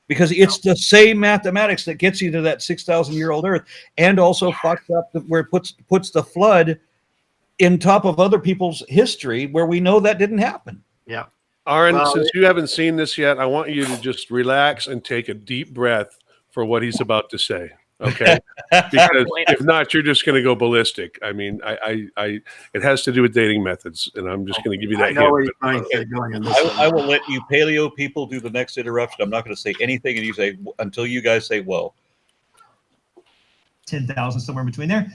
because it's the same mathematics that gets you to that 6,000-year-old Earth, and also fucks up where it puts the flood in top of other people's history where we know that didn't happen. Yeah. Aaron, since you haven't seen this yet, I want you to just relax and take a deep breath for what he's about to say. Okay, because if not, you're just going to go ballistic. I mean, it has to do with dating methods, and I'm just going to give you that. I know where you're going on this. I will let you paleo people do the next interruption. I'm not going to say anything, and you say until you guys say whoa. 10,000 somewhere in between there,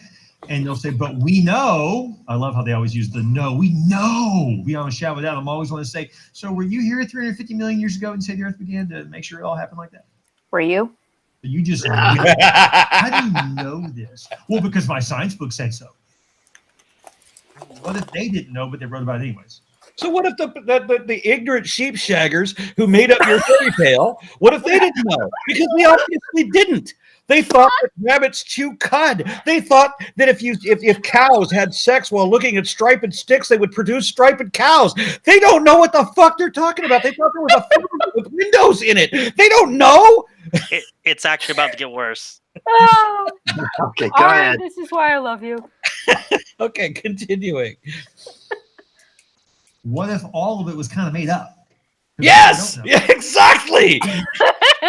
and they'll say, but we know. I love how they always use the no. We know beyond a shadow of a doubt. I'm always want to say, so were you here 350 million years ago and say the Earth began to make sure it all happened like that? Were you? You just, how do you know this? Well, because my science book said so. What if they didn't know, but they wrote about it anyways? So what if the ignorant sheep shaggers who made up your fairy tale, what if they didn't know? Because we obviously didn't. They thought that rabbits chew cud. They thought that if cows had sex while looking at striped sticks, they would produce striped cows. They don't know what the fuck they're talking about. They thought there was a phone with windows in it. They don't know. It's actually about to get worse. Oh, Okay, go ahead. this is why I love you. Okay, continuing. What if all of it was kind of made up? Yes, yeah, exactly.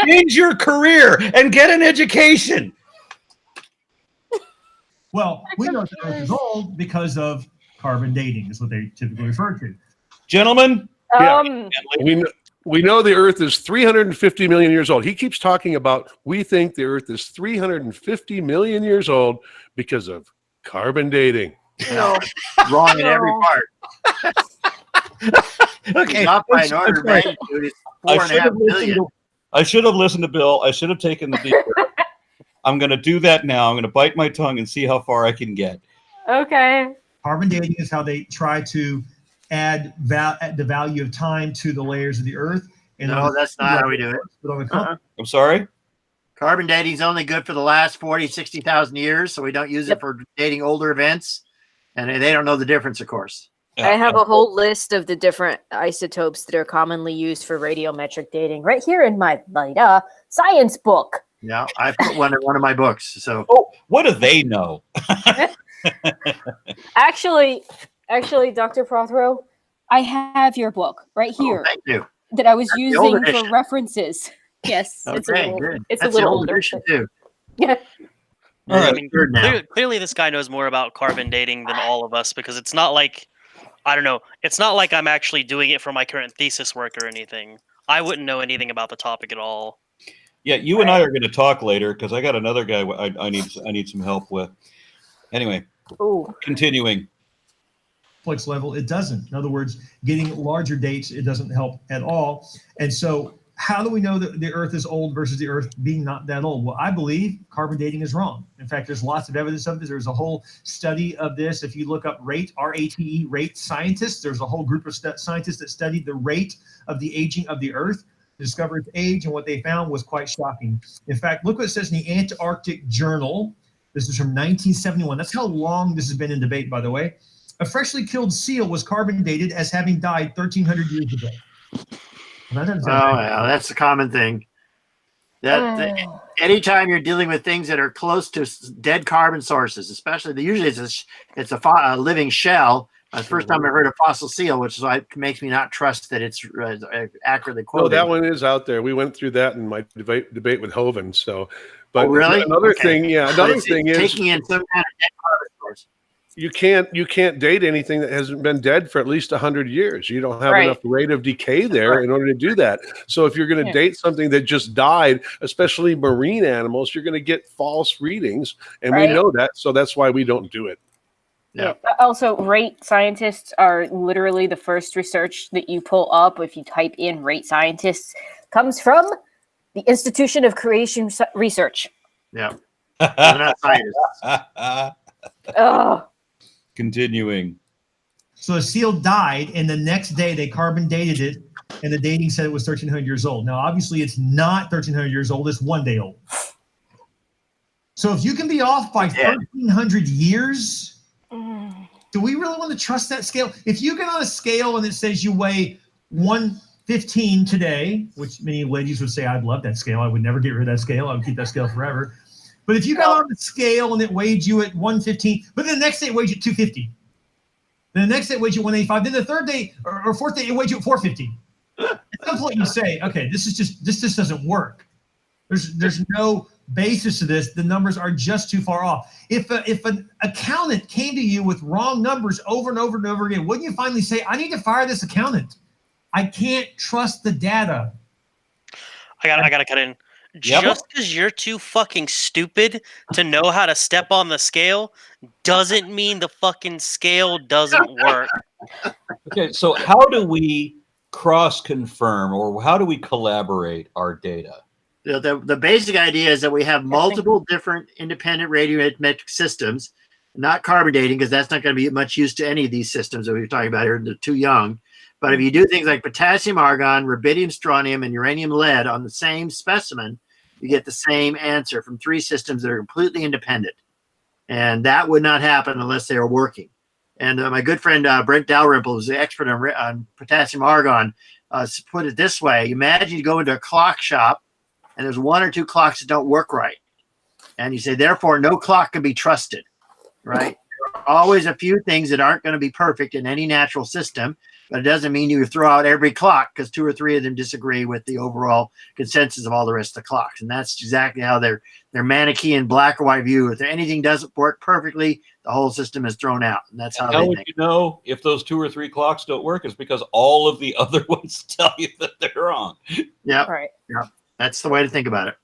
Change your career and get an education. Well, we know the Earth is old because of carbon dating, is what they typically refer to. Gentlemen, we know the Earth is 350 million years old. He keeps talking about we think the Earth is 350 million years old because of carbon dating. No, wrong in every part. okay. Not by an order of magnitude. It's 4.5 billion. I should have listened to Bill. I should have taken the deep breath. I'm going to do that now. I'm going to bite my tongue and see how far I can get. Okay. Carbon dating is how they try to add the value of time to the layers of the Earth. And no, that's not how we do it. I'm sorry? Carbon dating is only good for the last 40, 60,000 years, so we don't use it for dating older events. And they don't know the difference, of course. I have a whole list of the different isotopes that are commonly used for radiometric dating right here in my science book. Yeah, I put one in one of my books. So, what do they know? Actually, Dr. Prothero, I have your book right here. Thank you. That I was using for references. Yes, okay, it's a little older too. Yeah. All right. I mean, clearly, this guy knows more about carbon dating than all of us, because it's not like, I don't know, it's not like I'm actually doing it for my current thesis work or anything. I wouldn't know anything about the topic at all. Yeah, you and I are going to talk later because I got another guy I need some help with. Anyway, continuing. Complex level, it doesn't. In other words, getting larger dates, it doesn't help at all. And so how do we know that the Earth is old versus the Earth being not that old? Well, I believe carbon dating is wrong. In fact, there's lots of evidence of this. There's a whole study of this. If you look up RATE, R-A-T-E, RATE scientists, there's a whole group of scientists that studied the rate of the aging of the Earth, the discovery of age, and what they found was quite shocking. In fact, look what it says in the Antarctic Journal. This is from 1971. That's how long this has been in debate, by the way. A freshly killed seal was carbon dated as having died 1,300 years ago. Yeah, that's a common thing. Anytime you're dealing with things that are close to dead carbon sources, especially usually it's a living shell. The first time I heard a fossil seal, which is why it makes me not trust that it's accurately quoted. No, that one is out there. We went through that in my debate with Hovind. So, but really? Another thing is taking in some kind of dead carbon source. You can't date anything that hasn't been dead for at least 100 years. You don't have enough rate of decay there in order to do that. So if you're going to date something that just died, especially marine animals, you're going to get false readings, and we know that. So that's why we don't do it. Yeah. Also, rate scientists are literally the first research that you pull up if you type in rate scientists comes from the Institution of Creation Research. Yeah. They're not scientists. Oh. Continuing. So a seal died, and the next day they carbon dated it, and the dating said it was 1,300 years old. Now, obviously, it's not 1,300 years old. It's 1 day old. So if you can be off by 1,300 years, do we really want to trust that scale? If you get on a scale and it says you weigh 115 today, which many ladies would say, I'd love that scale. I would never get rid of that scale. I would keep that scale forever. But if you got on the scale and it weighed you at 115, but then the next day it weighed you at 250. Then the next day it weighed you at 185. Then the third day or fourth day it weighed you at 450. At some point you say, okay, this just doesn't work. There's no basis to this. The numbers are just too far off. If an accountant came to you with wrong numbers over and over and over again, wouldn't you finally say, I need to fire this accountant? I can't trust the data. I gotta cut in. Just because you're too fucking stupid to know how to step on the scale doesn't mean the fucking scale doesn't work. Okay, so how do we cross-confirm or how do we collaborate our data? The basic idea is that we have multiple different independent radiometric systems, not carbon dating, because that's not going to be much use to any of these systems that we're talking about here. They're too young. But if you do things like potassium argon, rubidium strontium, and uranium lead on the same specimen, you get the same answer from 3 systems that are completely independent. And that would not happen unless they are working. And my good friend Brent Dalrymple, who's the expert on potassium argon, put it this way. Imagine you go into a clock shop and there's 1 or 2 clocks that don't work right. And you say, therefore, no clock can be trusted, right? There are always a few things that aren't going to be perfect in any natural system. but it doesn't mean you throw out every clock because 2 or 3 of them disagree with the overall consensus of all the rest of the clocks. And that's exactly how their Manichaean black or white view. If anything doesn't work perfectly, the whole system is thrown out. And that's how How they would think. you know if those 2 or 3 clocks don't work? Is because all of the other ones tell you that they're wrong. Yeah, Right. yeah, that's the way to think about it.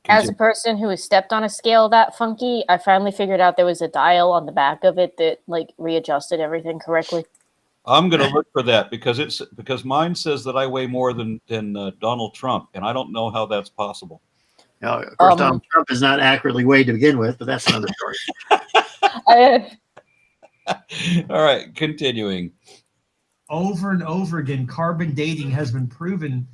As a person who has stepped on a scale that funky, I finally figured out there was a dial on the back of it that like readjusted everything correctly. I'm going to look for that because mine says that I weigh more than Donald Trump, and I don't know how that's possible. Now, of course, Donald Trump is not accurately weighed to begin with, but that's another story. All right, continuing. Over and over again, carbon dating has been proven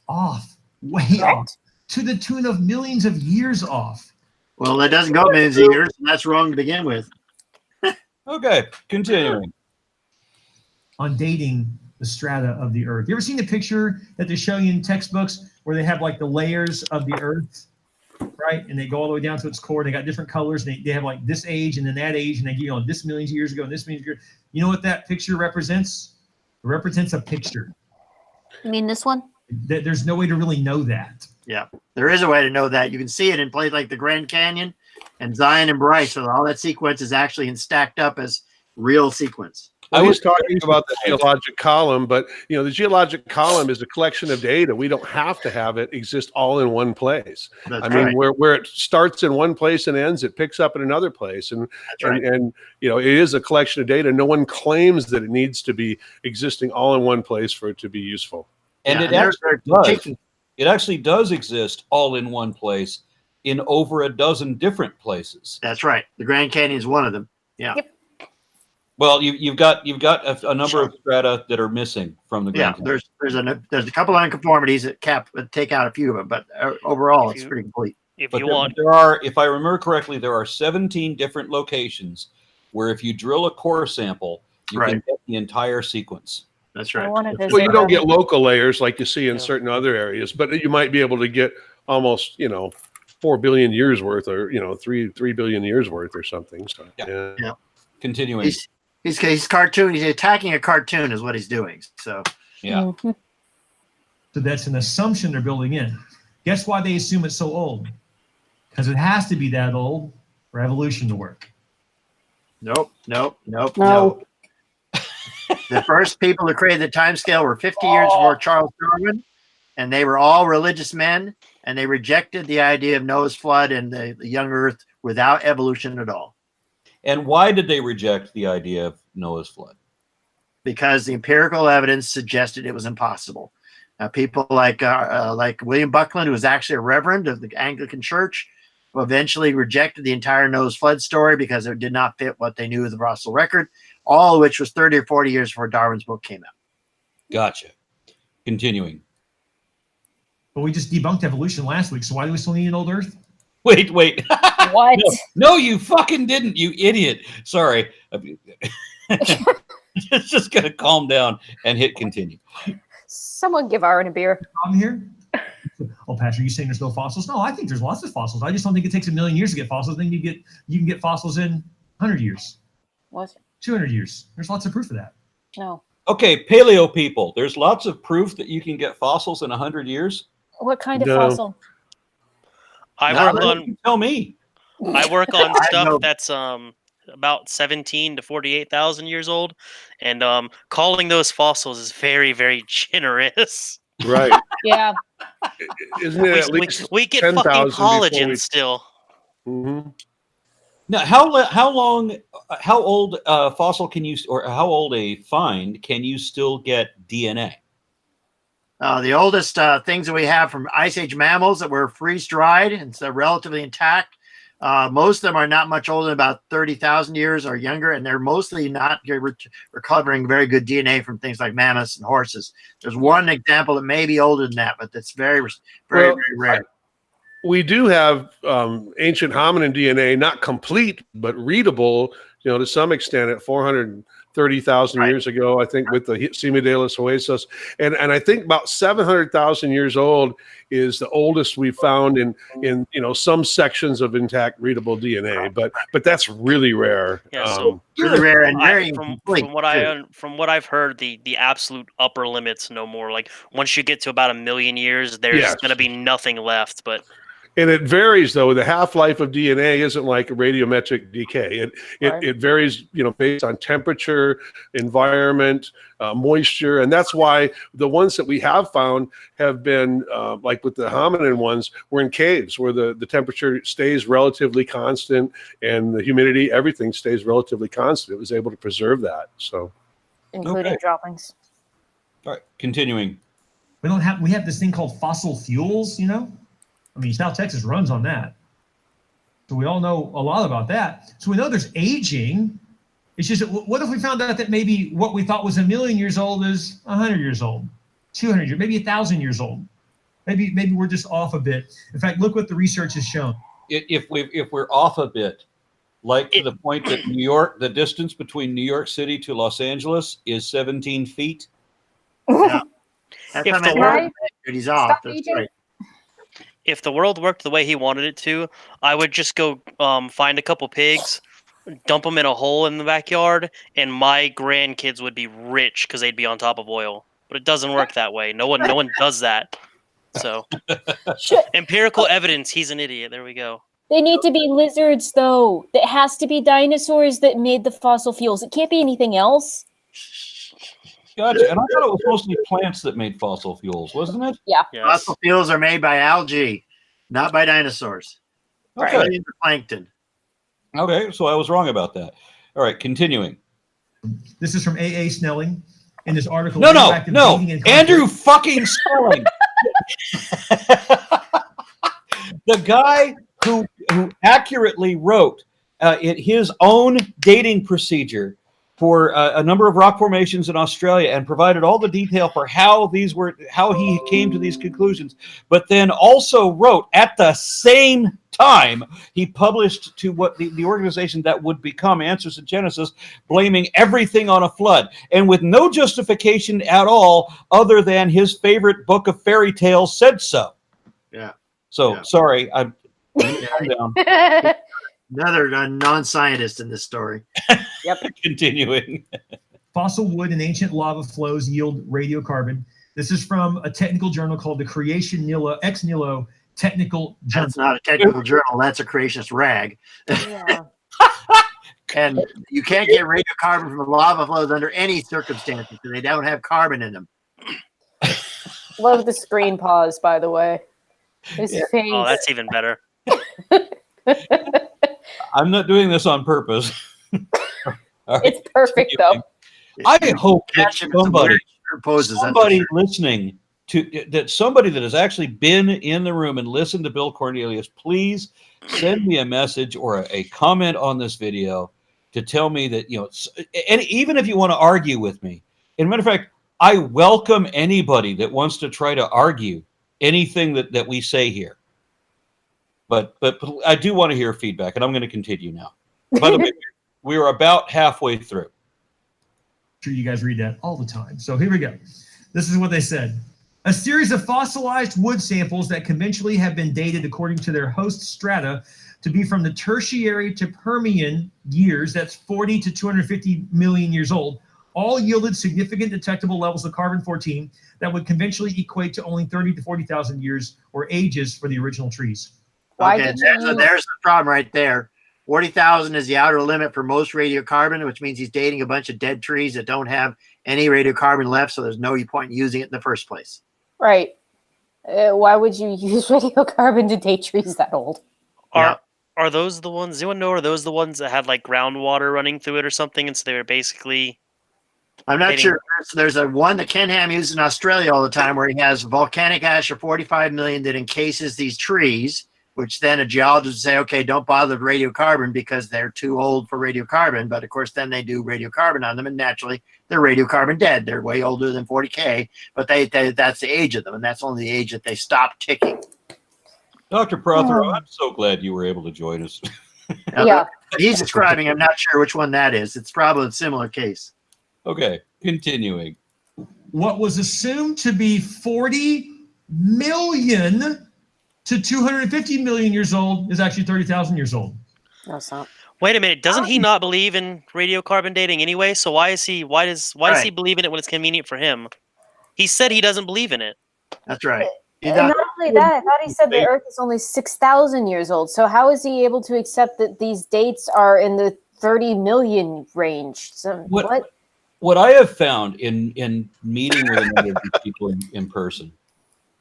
off, way off, to the tune of millions of years off. Well, that doesn't go millions of years, and that's wrong to begin with. Okay, continuing. On dating the strata of the Earth. You ever seen the picture that they show you in textbooks where they have like the layers of the Earth, right? And they go all the way down to its core. They got different colors. And they have like this age and then that age, and they give you this millions of years ago and this millions of years. You know what that picture represents? It represents a picture. You mean this one? There's no way to really know that. Yeah, there is a way to know that. You can see it in places like the Grand Canyon and Zion and Bryce. So all that sequence is actually stacked up as real sequence. I was talking about the geologic column, but the geologic column is a collection of data. We don't have to have it exist all in one place. That's I mean, right. where it starts in one place and ends, it picks up in another place, and right. and it is a collection of data. No one claims that it needs to be existing all in one place for it to be useful. And Yeah, it actually does exist all in one place in over a dozen different places. That's right. The Grand Canyon is one of them. Yeah. Yep. Well, you've got a number of strata that are missing from the Grand Canyon. There's a couple of unconformities that take out a few of them, but overall it's pretty complete. There are, if I remember correctly, there are 17 different locations where if you drill a core sample, you can get the entire sequence. That's right. Well, you don't get local layers like you see in certain other areas, but you might be able to get almost 4 billion years worth, or 3 billion years worth, or something. So yeah. Continuing. He's cartoon. He's attacking a cartoon, is what he's doing. So yeah. Mm-hmm. So that's an assumption they're building in. Guess why they assume it's so old? Because it has to be that old for evolution to work. Nope. No. The first people to create the time scale were 50 years before Charles Darwin, and they were all religious men, and they rejected the idea of Noah's flood and the young Earth without evolution at all. And why did they reject the idea of Noah's flood? Because the empirical evidence suggested it was impossible. People like William Buckland, who was actually a reverend of the Anglican Church, who eventually rejected the entire Noah's flood story because it did not fit what they knew of the fossil record, all of which was 30 or 40 years before Darwin's book came out. Gotcha. Continuing. But we just debunked evolution last week, so why do we still need an old Earth? Wait. What? No, you fucking didn't, you idiot. Sorry. Just gonna calm down and hit continue. Someone give Aaron a beer. I'm here. Oh, Patrick, are you saying there's no fossils? No, I think there's lots of fossils. I just don't think it takes a million years to get fossils. I think you can get fossils in 100 years. What? 200 years. There's lots of proof of that. No. Okay, paleo people. There's lots of proof that you can get fossils in 100 years. What kind of fossil? Tell me. I work on stuff that's about 17 to 48,000 years old, and calling those fossils is very, very generous. Right. Yeah. Isn't it at least we get 10,000 fucking before collagen still. Mm-hmm. Now, how old fossil can you, or how old a find can you still get DNA? The oldest things that we have from Ice Age mammals that were freeze-dried and so relatively intact, most of them are not much older than about 30,000 years or younger, and they're mostly not recovering very good DNA from things like mammoths and horses. There's one example that may be older than that, but that's very rare. We do have ancient hominin DNA, not complete, but readable, to some extent at 400 30,000 Right. years ago, I think, with the Sima de los Huesos. And I think about 700,000 years old is the oldest we've found in some sections of intact readable DNA. But that's really rare. Yeah, so Really rare and very from incomplete, from what I've heard, the absolute upper limits no more. Like once you get to about 1 million years, there's Yes. going to be nothing left. But And it varies, though. The half-life of DNA isn't like a radiometric decay. It varies, based on temperature, environment, moisture, and that's why the ones that we have found have been, like with the hominin ones, were in caves where the temperature stays relatively constant and the humidity, everything stays relatively constant. It was able to preserve that. So, including droppings. All right, continuing. We have this thing called fossil fuels, I mean, South Texas runs on that. So we all know a lot about that. So we know there's aging. It's just, what if we found out that maybe what we thought was 1 million years old is 100 years old, 200 years, maybe 1,000 years old. Maybe we're just off a bit. In fact, look what the research has shown. If we're off a bit, like to the point that New York, the distance between New York City to Los Angeles is 17 feet. Yeah. That's If how the many world- he's off. Stop That's aging. right. if the world worked the way he wanted it to, I would just go find a couple pigs, dump them in a hole in the backyard, and my grandkids would be rich because they'd be on top of oil. But it doesn't work that way. No one does that. So empirical evidence, he's an idiot. There we go. They need to be lizards, though. It has to be dinosaurs that made the fossil fuels. It can't be anything else. Gotcha. And I thought it was mostly plants that made fossil fuels, wasn't it? Yeah. Yes. Fossil fuels are made by algae, not by dinosaurs. Okay. Right. Plankton. Okay, so I was wrong about that. All right, continuing. This is from A.A. Snelling in this article. No, Interactive Dating and Andrew Conflict. fucking Snelling. The guy who accurately wrote in his own dating procedure for a number of rock formations in Australia and provided all the detail for how he came to these conclusions, but then also wrote at the same time he published to what the organization that would become Answers in Genesis, blaming everything on a flood and with no justification at all other than his favorite book of fairy tales said so. Yeah. So Yeah. sorry, I'm down. Another non-scientist in this story. Yep. Continuing. Fossil wood and ancient lava flows yield radiocarbon. This is from a technical journal called the Creation ex nihilo Technical Journal. That's not a technical journal. That's a creationist rag. Yeah. And you can't get radiocarbon from the lava flows under any circumstances. They don't have carbon in them. Love the screen pause, by the way. His face. Oh, that's even better. I'm not doing this on purpose. All right, It's perfect, though. I hope that Catch him in some somebody weird poses, that's for sure. listening to that, somebody that has actually been in the room and listened to Bill Cornelius, please send me a message or a comment on this video to tell me that, and even if you want to argue with me. As a matter of fact, I welcome anybody that wants to try to argue anything that we say here. But I do want to hear feedback, and I'm going to continue now. By the way, we are about halfway through. Sure, you guys read that all the time. So here we go. This is what they said. A series of fossilized wood samples that conventionally have been dated according to their host strata to be from the Tertiary to Permian years, that's 40 to 250 million years old, all yielded significant detectable levels of carbon-14 that would conventionally equate to only 30 to 40,000 years or ages for the original trees. Why Okay, did you there's the problem right there. 40,000 is the outer limit for most radiocarbon, which means he's dating a bunch of dead trees that don't have any radiocarbon left, so there's no point in using it in the first place. Right. Why would you use radiocarbon to date trees that old? Are those the ones? Does anyone know? Are those the ones that had like groundwater running through it or something? And so they were basically. I'm not dating- sure. There's a one that Ken Ham uses in Australia all the time where he has volcanic ash of 45 million that encases these trees, which then a geologist would say, okay, don't bother with radiocarbon because they're too old for radiocarbon. But of course, then they do radiocarbon on them, and naturally, they're radiocarbon dead. They're way older than 40K, but that's the age of them, and that's only the age that they stop ticking. Dr. Prothero, I'm so glad you were able to join us. Now, Yeah. He's describing, I'm not sure which one that is. It's probably a similar case. Okay, continuing. What was assumed to be 40 million to 250 million years old is actually 30,000 years old. No, it's not. Wait a minute. Doesn't he not believe in radiocarbon dating anyway? So why does he believe in it when it's convenient for him? He said he doesn't believe in it. That's right. And not only that, I thought he said the Earth is only 6,000 years old. So how is he able to accept that these dates are in the 30 million range? So, what I have found in meeting with a number of these people in person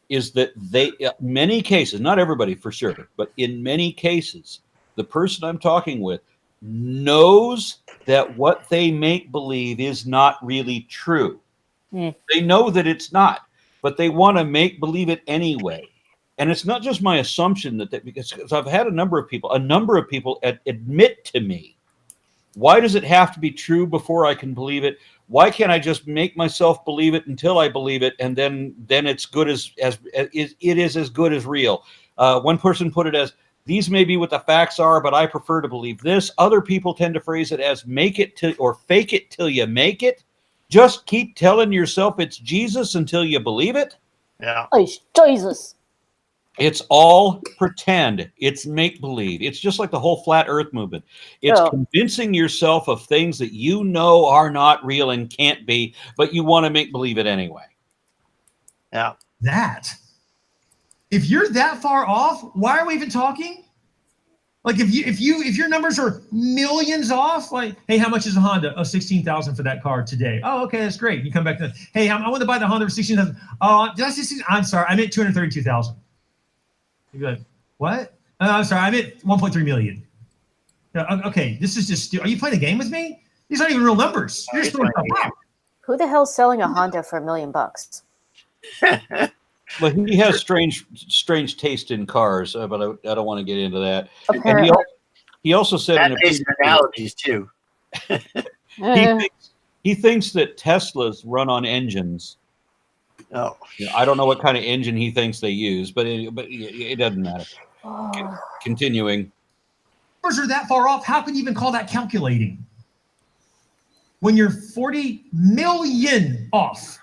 is that many cases, not everybody for sure, but in many cases, the person I'm talking with knows that what they make believe is not really true. They know that it's not, but they want to make believe it anyway. And it's not just my assumption because I've had a number of people admit to me, why does it have to be true before I can believe it? Why can't I just make myself believe it until I believe it, and then it's good as it is as good as real? One person put it as, these may be what the facts are, but I prefer to believe this. Other people tend to phrase it as make it till or fake it till you make it. Just keep telling yourself it's Jesus until you believe it. Yeah. It's Jesus. It's all pretend. It's make-believe. It's just like the whole flat earth movement. It's convincing yourself of things that you know are not real and can't be, but you want to make believe it anyway. Yeah. If you're that far off, why are we even talking? Like if your numbers are millions off, like, hey, how much is a Honda? Oh, 16,000 for that car today. Oh, okay, that's great. You come back to, hey, I want to buy the Honda for 16,000. Oh, did I say 16? I'm sorry, I meant 232,000. You'd be like, what? I'm sorry, I meant 1.3 million. Okay, this is just, are you playing a game with me? These aren't even real numbers. You're just throwing stuff out. Who the hell's selling a Honda for $1 million? Well, he has strange taste in cars, but I don't want to get into that. Apparently. And he also said that in based on analogies too. he thinks that Teslas run on engines. Oh, I don't know what kind of engine he thinks they use, but it doesn't matter. Continuing. Numbers are that far off. How can you even call that calculating? When you're 40 million off.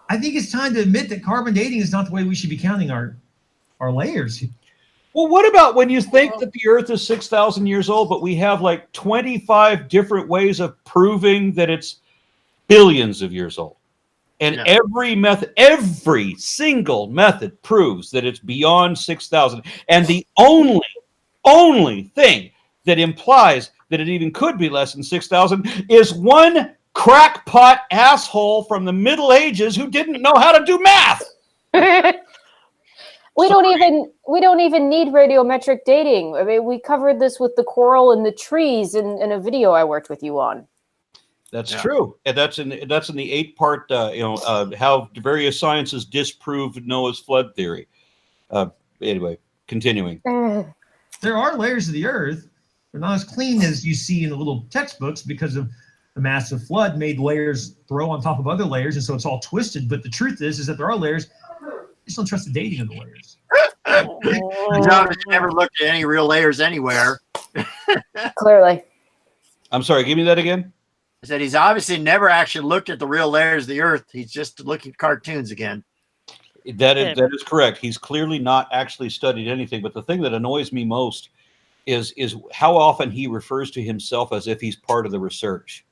I think it's time to admit that carbon dating is not the way we should be counting our layers. Well, what about when you think that the Earth is 6,000 years old, but we have like 25 different ways of proving that it's billions of years old? And every single method proves that it's beyond 6,000. And the only thing that implies that it even could be less than 6,000 is one crackpot asshole from the Middle Ages who didn't know how to do math. We don't even need radiometric dating. I mean, we covered this with the coral and the trees in a video I worked with you on. That's true, and that's in the 8-part how various sciences disprove Noah's flood theory. Anyway, continuing. There are layers of the Earth. They're not as clean as you see in the little textbooks because of the massive flood made layers throw on top of other layers, and so it's all twisted. But the truth is that there are layers. I just don't trust the dating of the layers. John has never looked at any real layers anywhere. Clearly. I'm sorry, give me that again. I said he's obviously never actually looked at the real layers of the Earth. He's just looking at cartoons again. That is correct. He's clearly not actually studied anything. But the thing that annoys me most is how often he refers to himself as if he's part of the research.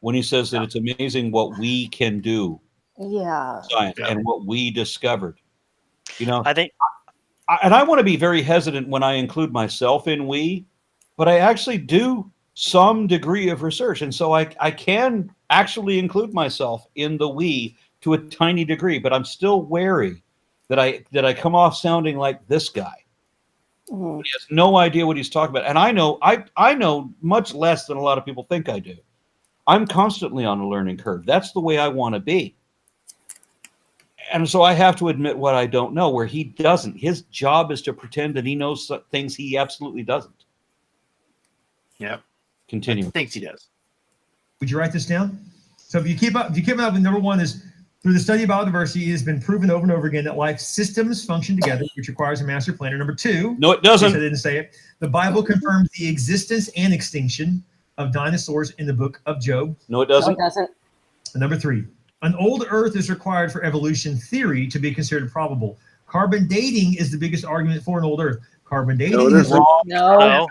When he says that it's amazing what we can do, science, and what we discovered. I think, and I want to be very hesitant when I include myself in we, but I actually do some degree of research, and so I can actually include myself in the we to a tiny degree, but I'm still wary that I come off sounding like this guy. He has no idea what he's talking about, and I know much less than a lot of people think I do. I'm constantly on a learning curve. That's the way I want to be. And so I have to admit what I don't know, where he doesn't. His job is to pretend that he knows things he absolutely doesn't. Yeah. Continue. He thinks he does. Would you write this down? So if you keep up with number one is through the study of biodiversity, it has been proven over and over again that life systems function together, which requires a master planner. Number two. No, it doesn't. I didn't say it. The Bible confirms the existence and extinction of dinosaurs in the book of Job? No, it No, it doesn't. doesn't. Number 3, an old Earth is required for evolution theory to be considered probable. Carbon dating is the biggest argument for an old Earth. Carbon dating No, it is isn't. wrong. No.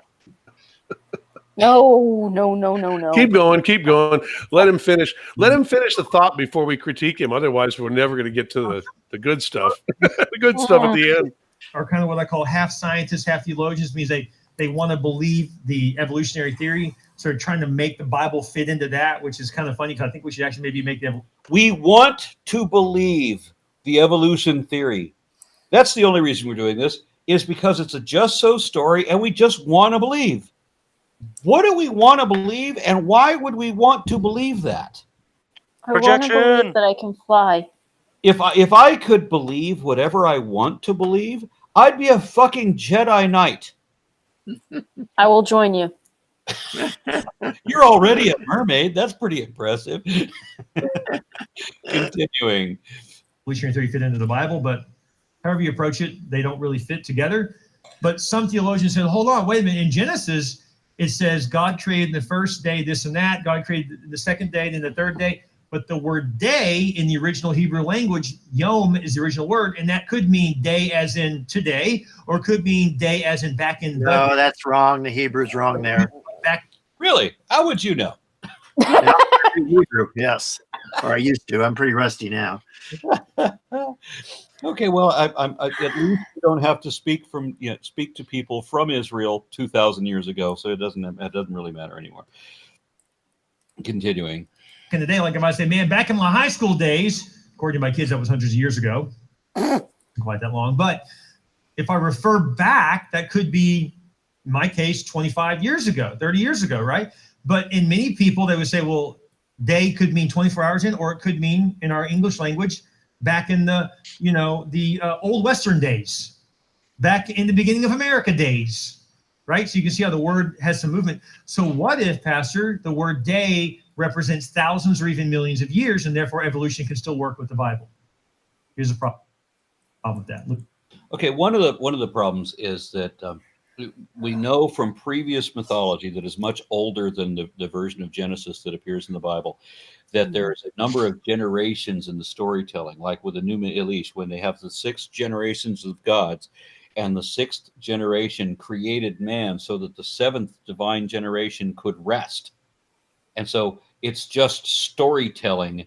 No. No. Keep going. Let him finish. Let him finish the thought before we critique him. Otherwise, we're never going to get to the good stuff. The good stuff at the end. Are kind of what I call half scientists, half theologians. Means they want to believe the evolutionary theory, so they're trying to make the Bible fit into that, which is kind of funny because I think we should actually maybe make the We want to believe the evolution theory. That's the only reason we're doing this, is because it's a just so story and we just want to believe. What do we want to believe, and why would we want to believe that? I want to Projection. believe that I can fly. If I could believe whatever I want to believe, I'd be a fucking Jedi Knight. I will join you. You're already a mermaid. That's pretty impressive. Continuing. evolutionary theory fit into the Bible, but however you approach it, they don't really fit together. But some theologians said, hold on, wait a minute. In Genesis, it says God created the first day this and that. God created the second day, then the third day. But the word day in the original Hebrew language, yom, is the original word, and that could mean day as in today, or could mean day as in back in. No, that's wrong. The Hebrew's wrong there. Back. Really? How would you know? Yeah, Hebrew, yes, or I used to. I'm pretty rusty now. Okay, well, I'm at least you don't have to speak to people from Israel 2,000 years ago, so it doesn't really matter anymore. Continuing. In the day, like if I say, man, back in my high school days, according to my kids, that was hundreds of years ago, quite that long. But if I refer back, that could be, in my case, 25 years ago, 30 years ago, right? But in many people, they would say, well, day could mean 24 hours in, or it could mean, in our English language, back in the, the old Western days, back in the beginning of America days, right? So you can see how the word has some movement. So what if, Pastor, the word day represents thousands or even millions of years, and therefore evolution can still work with the Bible? Here's a problem with that. Look. Okay, one of the problems is that we know from previous mythology that is much older than the version of Genesis that appears in the Bible, that there's a number of generations in the storytelling, like with the Numa Elish, when they have the 6 generations of gods, and the 6th generation created man so that the 7th divine generation could rest. And so it's just storytelling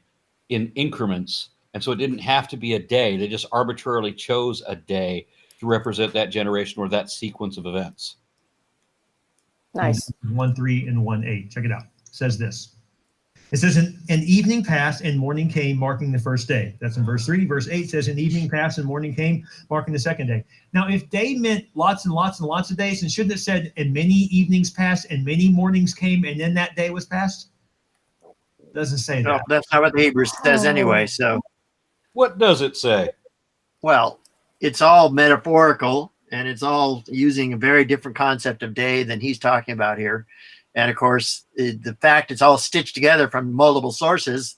in increments. And so it didn't have to be a day. They just arbitrarily chose a day to represent that generation or that sequence of events. Nice. 1:3 and 1:8. Check it out. It says this. It says, an evening passed and morning came, marking the first day. That's in verse 3. Verse 8 says, an evening passed and morning came, marking the second day. Now, if day meant lots and lots and lots of days, and shouldn't it have said, and many evenings passed and many mornings came, and then that day was passed? It doesn't say that. No, that's not what the Hebrew says anyway. So, What does it say? well, it's all metaphorical, and it's all using a very different concept of day than he's talking about here. And of course, the fact it's all stitched together from multiple sources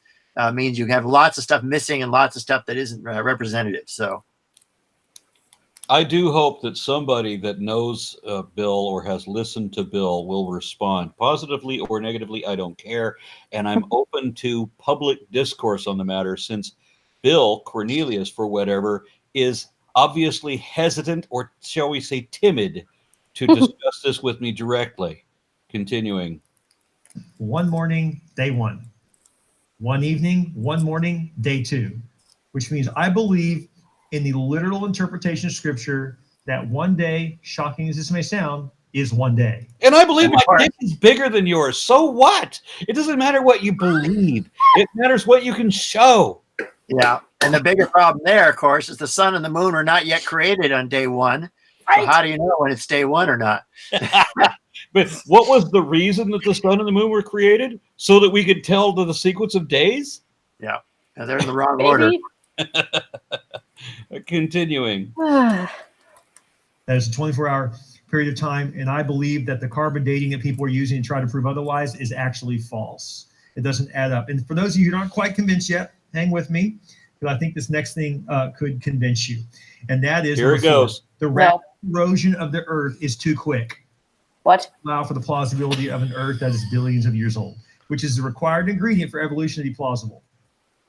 means you have lots of stuff missing and lots of stuff that isn't representative. So I do hope that somebody that knows Bill or has listened to Bill will respond positively or negatively. I don't care. And I'm open to public discourse on the matter, since Bill Cornelius, for whatever, is obviously hesitant, or shall we say timid, to discuss this with me directly. Continuing. One morning, day 1. One evening, one morning, day 2. Which means I believe in the literal interpretation of Scripture that one day, shocking as this may sound, is one day. And I believe my dick is bigger than yours. So what? It doesn't matter what you believe. It matters what you can show. yeah, and the bigger problem there, of course, is the sun and the moon are not yet created on day 1. So how do you know when it's day 1 or not? But what was the reason that the sun and the moon were created? So that we could tell the sequence of days? Yeah, they're in the wrong order. Continuing. That is a 24-hour period of time, and I believe that the carbon dating that people are using to try to prove otherwise is actually false. It doesn't add up. And for those of you who aren't quite convinced yet, hang with me, because I think this next thing could convince you. And that is, here it goes. The rapid erosion of the earth is too quick. What? Allow for the plausibility of an Earth that is billions of years old, which is the required ingredient for evolution to be plausible.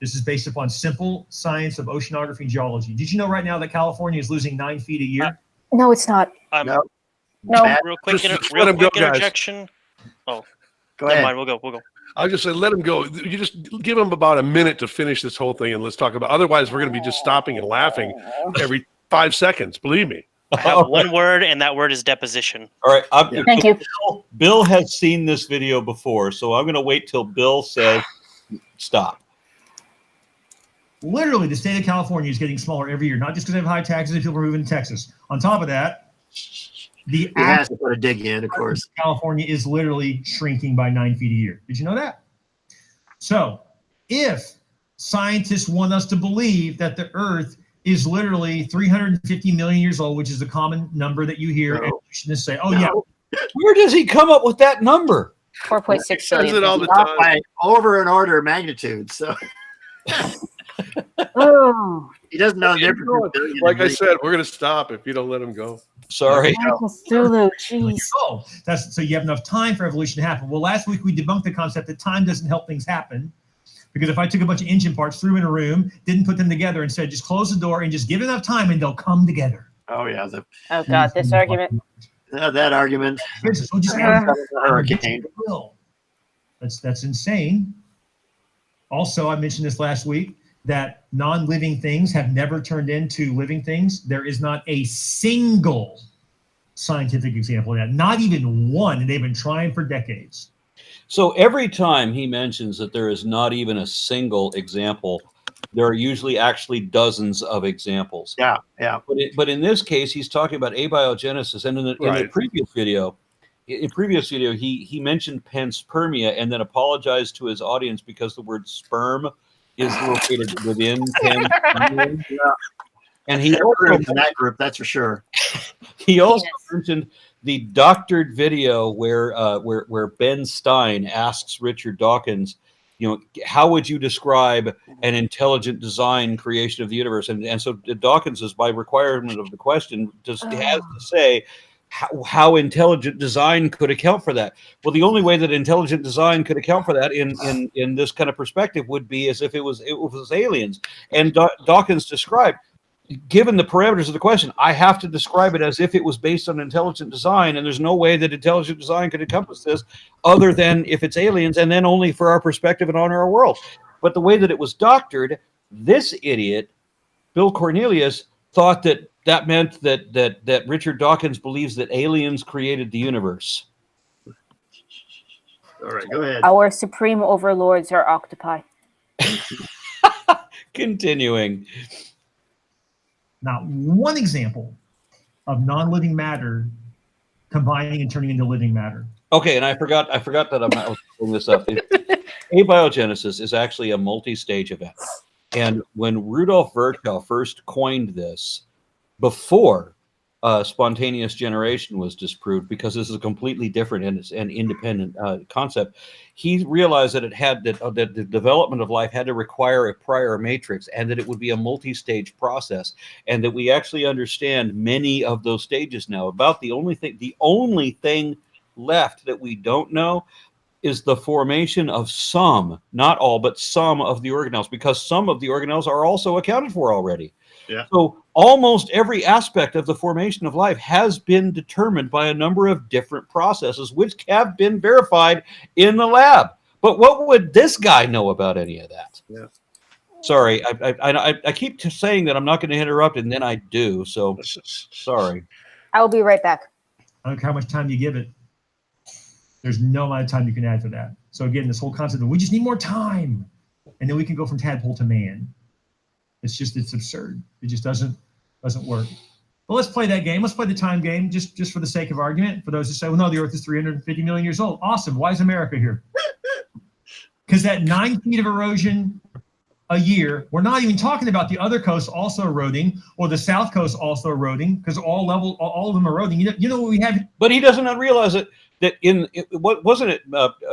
This is based upon simple science of oceanography and geology. Did you know right now that California is losing 9 feet a year? No, it's not. No. No. Real quick, Just let him go, guys. interjection. Oh, Go never ahead. mind. We'll go. I just say let him go. You just give him about a minute to finish this whole thing, and let's talk about. Otherwise, we're going to be just stopping and laughing every 5 seconds. Believe me. I have one word, and that word is deposition. All right. Thank you. Bill has seen this video before, so I'm going to wait till Bill says stop. Literally, the state of California is getting smaller every year, not just because they have high taxes and people are moving to Texas. On top of that, the He has to put a dig in, of course. California is literally shrinking by 9 feet a year. Did you know that? So, if scientists want us to believe that the Earth is literally 350 million years old, which is the common number that you hear evolutionists say, yeah, Where does he come up with that number? 4.6 Says billion. it all the Off time. by over an order of magnitude. So Oh, he doesn't know the difference. between Like I billion said, we're going to stop if you don't let him go. Sorry. Cthulhu, jeez. oh, that's so you have enough time for evolution to happen. Well, last week we debunked the concept that time doesn't help things happen. Because if I took a bunch of engine parts, threw them in a room, didn't put them together, and said just close the door and just give it enough time and they'll come together. Oh yeah, Oh God, this argument. that argument. So just Hurricane. That's insane. Also, I mentioned this last week that non-living things have never turned into living things. There is not a single scientific example of that, not even one, and they've been trying for decades. So every time he mentions that there is not even a single example, there are usually actually dozens of examples. Yeah. But in this case, he's talking about abiogenesis. And in the previous video, he mentioned panspermia and then apologized to his audience because the word sperm is located within panspermia. And he also, in that group, that's for sure. he also mentioned the doctored video where Ben Stein asks Richard Dawkins, how would you describe an intelligent design creation of the universe? And so Dawkins is, by requirement of the question, has to say how intelligent design could account for that. Well, the only way that intelligent design could account for that in this kind of perspective would be as if it was aliens. And Dawkins described, given the parameters of the question, I have to describe it as if it was based on intelligent design, and there's no way that intelligent design could encompass this other than if it's aliens, and then only for our perspective and on our world. But the way that it was doctored, this idiot, Bill Cornelius, thought that meant that Richard Dawkins believes that aliens created the universe. All right, go ahead. Our supreme overlords are octopi. Continuing. Not one example of non-living matter combining and turning into living matter. Okay, and I forgot that I was pulling this up. Abiogenesis is actually a multi-stage event. And when Rudolf Virchow first coined this, before spontaneous generation was disproved, because this is a completely different and independent concept, he realized that that the development of life had to require a prior matrix, and that it would be a multi-stage process, and that we actually understand many of those stages now. About the only thing left that we don't know is the formation of some, not all, but some of the organelles, because some of the organelles are also accounted for already. Yeah. So almost every aspect of the formation of life has been determined by a number of different processes, which have been verified in the lab. But what would this guy know about any of that? Yeah. Sorry, I keep saying that I'm not going to interrupt, and then I do. So sorry. I will be right back. I don't care how much time you give it. There's no amount of time you can add for that. So again, this whole concept of we just need more time, and then we can go from tadpole to man. It's absurd. It just doesn't work. Well, let's play that game. Let's play the time game just for the sake of argument. For those who say, well, no, the Earth is 350 million years old. Awesome. Why is America here? Because that 9 feet of erosion a year, we're not even talking about the other coasts also eroding, or the south coast also eroding, because all of them are eroding. You know what we have? But he doesn't realize it. That wasn't it,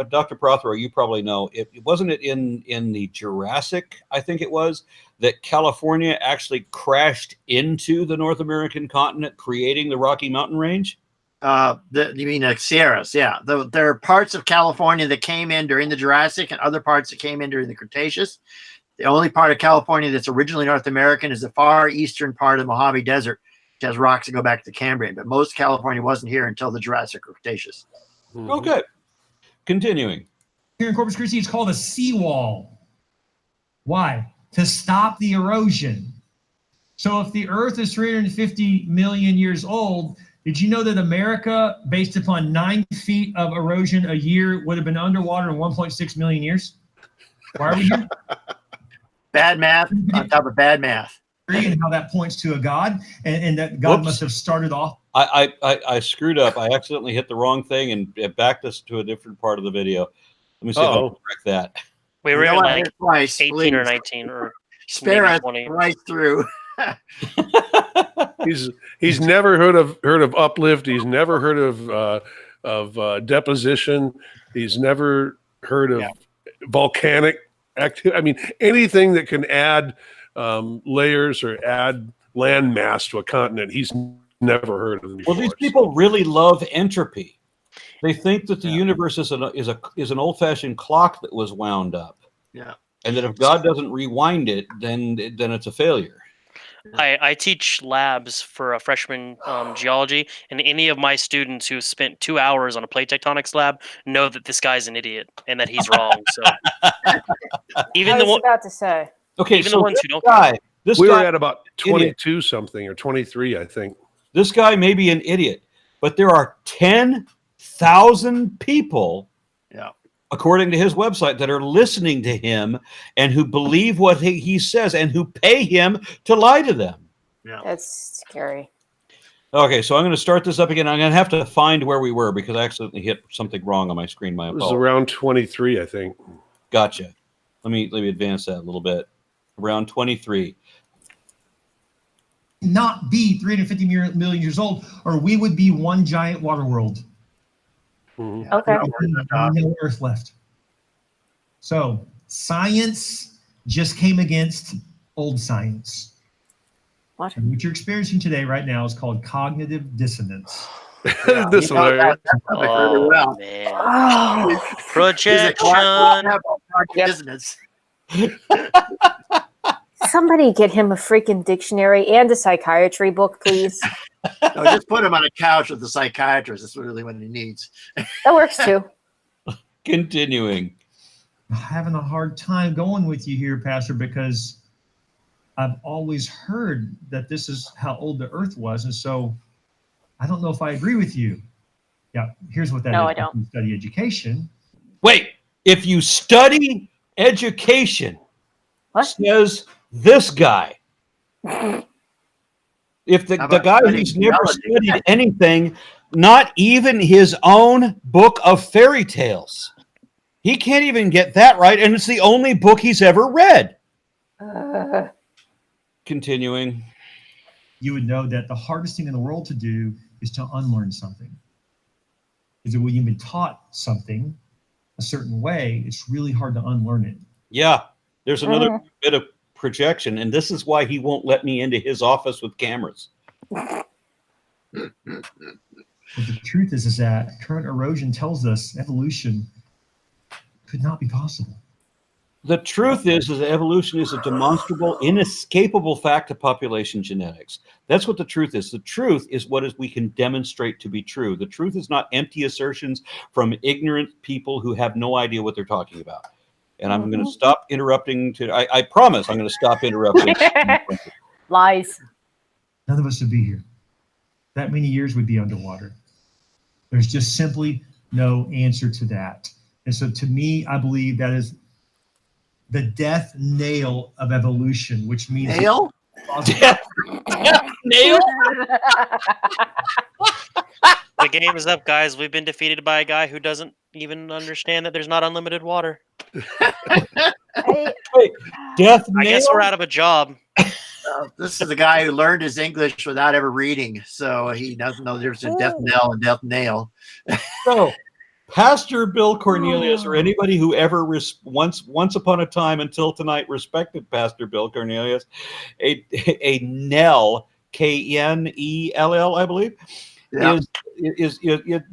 Dr. Prothero, you probably know, wasn't it in the Jurassic, I think it was, that California actually crashed into the North American continent, creating the Rocky Mountain Range? You mean like Sierras? Yeah. There are parts of California that came in during the Jurassic and other parts that came in during the Cretaceous. The only part of California that's originally North American is the far eastern part of the Mojave Desert, which has rocks that go back to the Cambrian. But most California wasn't here until the Jurassic or Cretaceous. Okay. Continuing. Here in Corpus Christi, it's called a seawall. Why? To stop the erosion. So if the Earth is 350 million years old, did you know that America, based upon 9 feet of erosion a year, would have been underwater in 1.6 million years? Why are we here? Bad math on top of bad math. And how that points to a God, and that God must have started off. I screwed up. I accidentally hit the wrong thing and it backed us to a different part of the video. Let me see if I can correct that. We were at like twice, 18 please. or 19 or Spare us 20. right through. He's never heard of uplift. He's never heard of deposition. He's never heard of volcanic activity. I mean, anything that can add layers or add land mass to a continent, he's never heard of before. Well, these people really love entropy. They think that the universe is an old-fashioned clock that was wound up. Yeah. And that if God doesn't rewind it, then it's a failure. I teach labs for a freshman geology, and any of my students who spent 2 hours on a plate tectonics lab know that this guy's an idiot and that he's wrong. So even I the was one, about to say. Okay, even so the ones this who don't. guy, we were at about 22 something or 23, I think. This guy may be an idiot, but there are 10,000 people, according to his website, that are listening to him and who believe what he says and who pay him to lie to them. Yeah. That's scary. Okay, so I'm going to start this up again. I'm going to have to find where we were because I accidentally hit something wrong on my screen. My It was apologies. around 23, I think. Gotcha. Let me advance that a little bit. Around 23. Not be 350 million years old, or we would be one giant water world. Mm-hmm. Okay. No Earth left. So science just came against old science. What? And what you're experiencing today, right now, is called cognitive dissonance. This hilarious. Really well. Man. Oh, Projection. Dissonance. somebody get him a freaking dictionary and a psychiatry book, please. No, just put him on a couch with the psychiatrist. That's really what he needs. That works too. Continuing. I'm having a hard time going with you here, Pastor, because I've always heard that this is how old the Earth was, and so I don't know if I agree with you. Yeah, here's what that is. No, I don't. If you study education. Wait, if you study education, What? says this guy. If the guy who's never studied anything, not even his own book of fairy tales, he can't even get that right, and it's the only book he's ever read. Continuing. You would know that the hardest thing in the world to do is to unlearn something. Because when you've been taught something a certain way, it's really hard to unlearn it. Yeah, there's another bit of projection, and this is why he won't let me into his office with cameras. But the truth is that current erosion tells us evolution could not be possible. The truth is that evolution is a demonstrable, inescapable fact of population genetics. That's what the truth is. The truth is what we can demonstrate to be true. The truth is not empty assertions from ignorant people who have no idea what they're talking about. And I'm going to stop interrupting. I promise I'm going to stop interrupting. Lies. None of us would be here. That many years would be underwater. There's just simply no answer to that. And so to me, I believe that is the death nail of evolution, which means nail? Death nail? The game is up, guys. We've been defeated by a guy who doesn't even understand that there's not unlimited water. Wait, death nail? I guess we're out of a job. This is a guy who learned his English without ever reading, so he doesn't know the difference between death knell and death nail. So, Pastor Bill Cornelius, or anybody who ever once upon a time until tonight respected Pastor Bill Cornelius, a Knell, Knell, I believe, it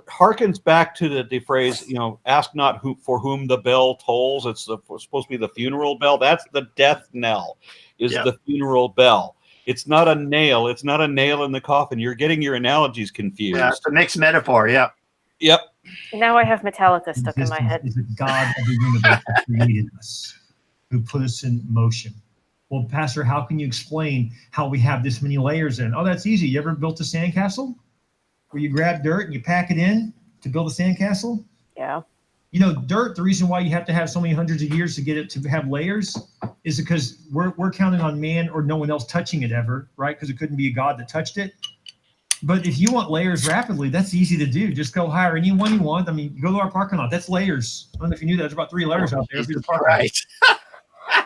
harkens back to the phrase, ask not who for whom the bell tolls. It's supposed to be the funeral bell. That's the death knell, is the funeral bell. It's not a nail. It's not a nail in the coffin. You're getting your analogies confused. Yeah, it's a mixed metaphor. Yeah. Yep. Now I have Metallica stuck in my head. Is the God of the universe who created us, who put us in motion. Well, Pastor, how can you explain how we have this many layers in? Oh, that's easy. You ever built a sandcastle where you grab dirt and you pack it in to build a sandcastle? Yeah. Dirt, the reason why you have to have so many hundreds of years to get it to have layers is because we're counting on man or no one else touching it ever, right? Because it couldn't be a God that touched it. But if you want layers rapidly, that's easy to do. Just go hire anyone you want. I mean, you go to our parking lot. That's layers. I don't know if you knew that. There's about 3 layers out there. Right.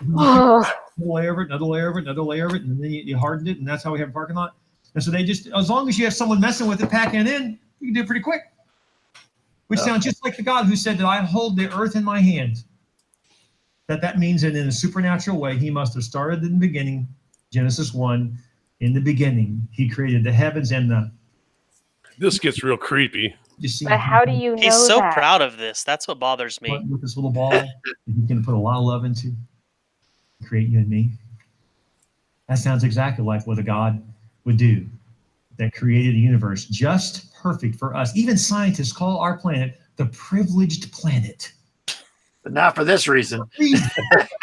Another layer of it, another layer of it, another layer of it, and then you hardened it, and that's how we have a parking lot. And so they just, as long as you have someone messing with it, packing it in, you can do it pretty quick. Which sounds just like the God who said that I hold the earth in my hand. That means that in a supernatural way, he must have started in the beginning, Genesis 1, in the beginning, he created the heavens and the... This gets real creepy. But how do you know He's so that? proud of this. That's what bothers me. With this little ball that he's going to put a lot of love into, create you and me. That sounds exactly like what a God would do, that created a universe just perfect for us. Even scientists call our planet the privileged planet. But not for this reason.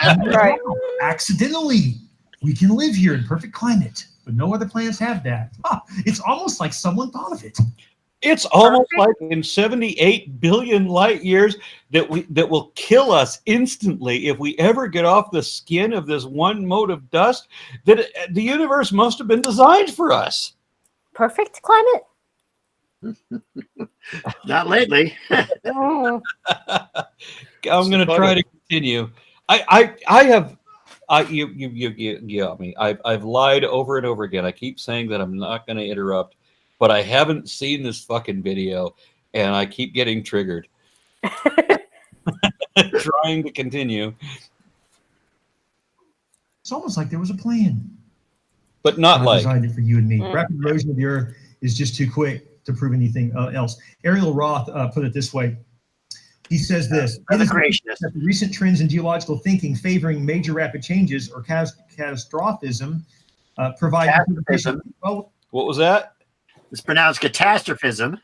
Right. Accidentally, we can live here in perfect climate, but no other planets have that. It's almost like someone thought of it. It's almost like in 78 billion light years that will kill us instantly if we ever get off the skin of this one mote of dust, that the universe must have been designed for us. Perfect climate? Not lately. I'm going to try to continue. You got me. I've lied over and over again. I keep saying that I'm not going to interrupt, but I haven't seen this fucking video, and I keep getting triggered. Trying to continue. It's almost like there was a plan. But not God like. designed it for you and me. Rapid erosion of the earth is just too quick to prove anything else. Ariel Roth put it this way. He says this: The creationist. that the recent trends in geological thinking favoring major rapid changes or catastrophism provide. Well, What was that? it's pronounced catastrophism.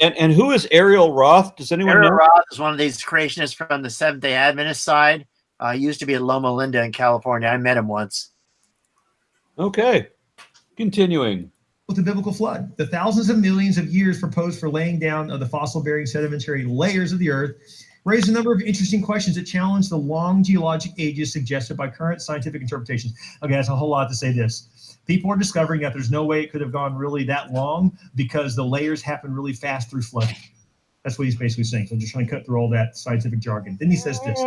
And who is Ariel Roth? Does anyone Ariel know? Roth is one of these creationists from the Seventh-day Adventist side. He used to be at Loma Linda in California. I met him once. Okay. Continuing. With the biblical flood, the thousands of millions of years proposed for laying down of the fossil-bearing sedimentary layers of the earth raise a number of interesting questions that challenge the long geologic ages suggested by current scientific interpretations. Okay, that's a whole lot to say this. People are discovering that there's no way it could have gone really that long because the layers happen really fast through flooding. That's what he's basically saying. So I'm just trying to cut through all that scientific jargon. Then he says this.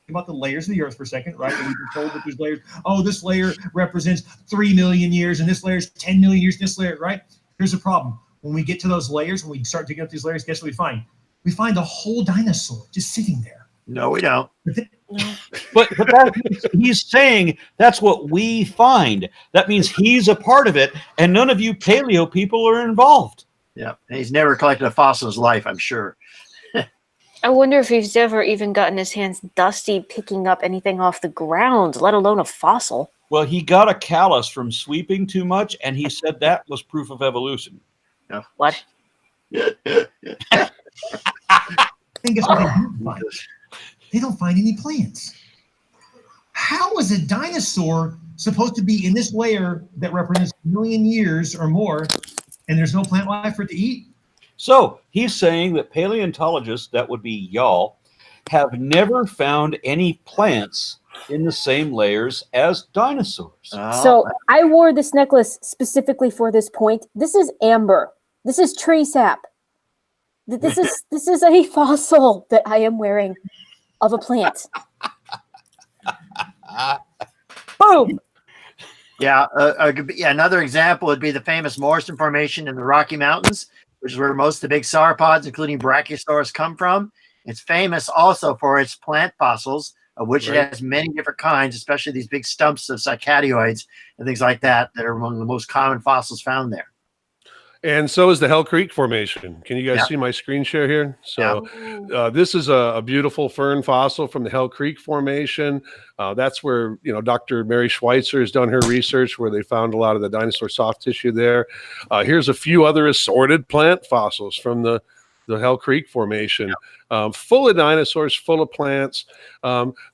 About the layers of the earth for a second, right? We've been told that there's layers. Oh, this layer represents 3 million years, and this layer is 10 million years. This layer, right? Here's the problem: when we get to those layers, when we start digging up these layers, guess what we find? We find a whole dinosaur just sitting there. No, we don't. But he's saying that's what we find. That means he's a part of it, and none of you paleo people are involved. Yeah, and he's never collected a fossil in his life, I'm sure. I wonder if he's ever even gotten his hands dusty picking up anything off the ground, let alone a fossil. Well, he got a callus from sweeping too much, and he said that was proof of evolution. Yeah. What? I think that's what they don't find. They don't find any plants. How is a dinosaur supposed to be in this layer that represents 1 million years or more, and there's no plant life for it to eat? So he's saying that paleontologists, that would be y'all, have never found any plants in the same layers as dinosaurs. So I wore this necklace specifically for this point. This is amber. This is tree sap. This is a fossil that I am wearing of a plant. Boom. Yeah, another example would be the famous Morrison Formation in the Rocky Mountains, which is where most of the big sauropods, including brachiosaurus, come from. It's famous also for its plant fossils, of which it has many different kinds, especially these big stumps of cycadioids and things like that that are among the most common fossils found there. And so is the Hell Creek Formation. Can you guys see my screen share here? So this is a beautiful fern fossil from the Hell Creek Formation. That's where, Dr. Mary Schweitzer has done her research, where they found a lot of the dinosaur soft tissue there. Here's a few other assorted plant fossils from the Hell Creek Formation, full of dinosaurs, full of plants.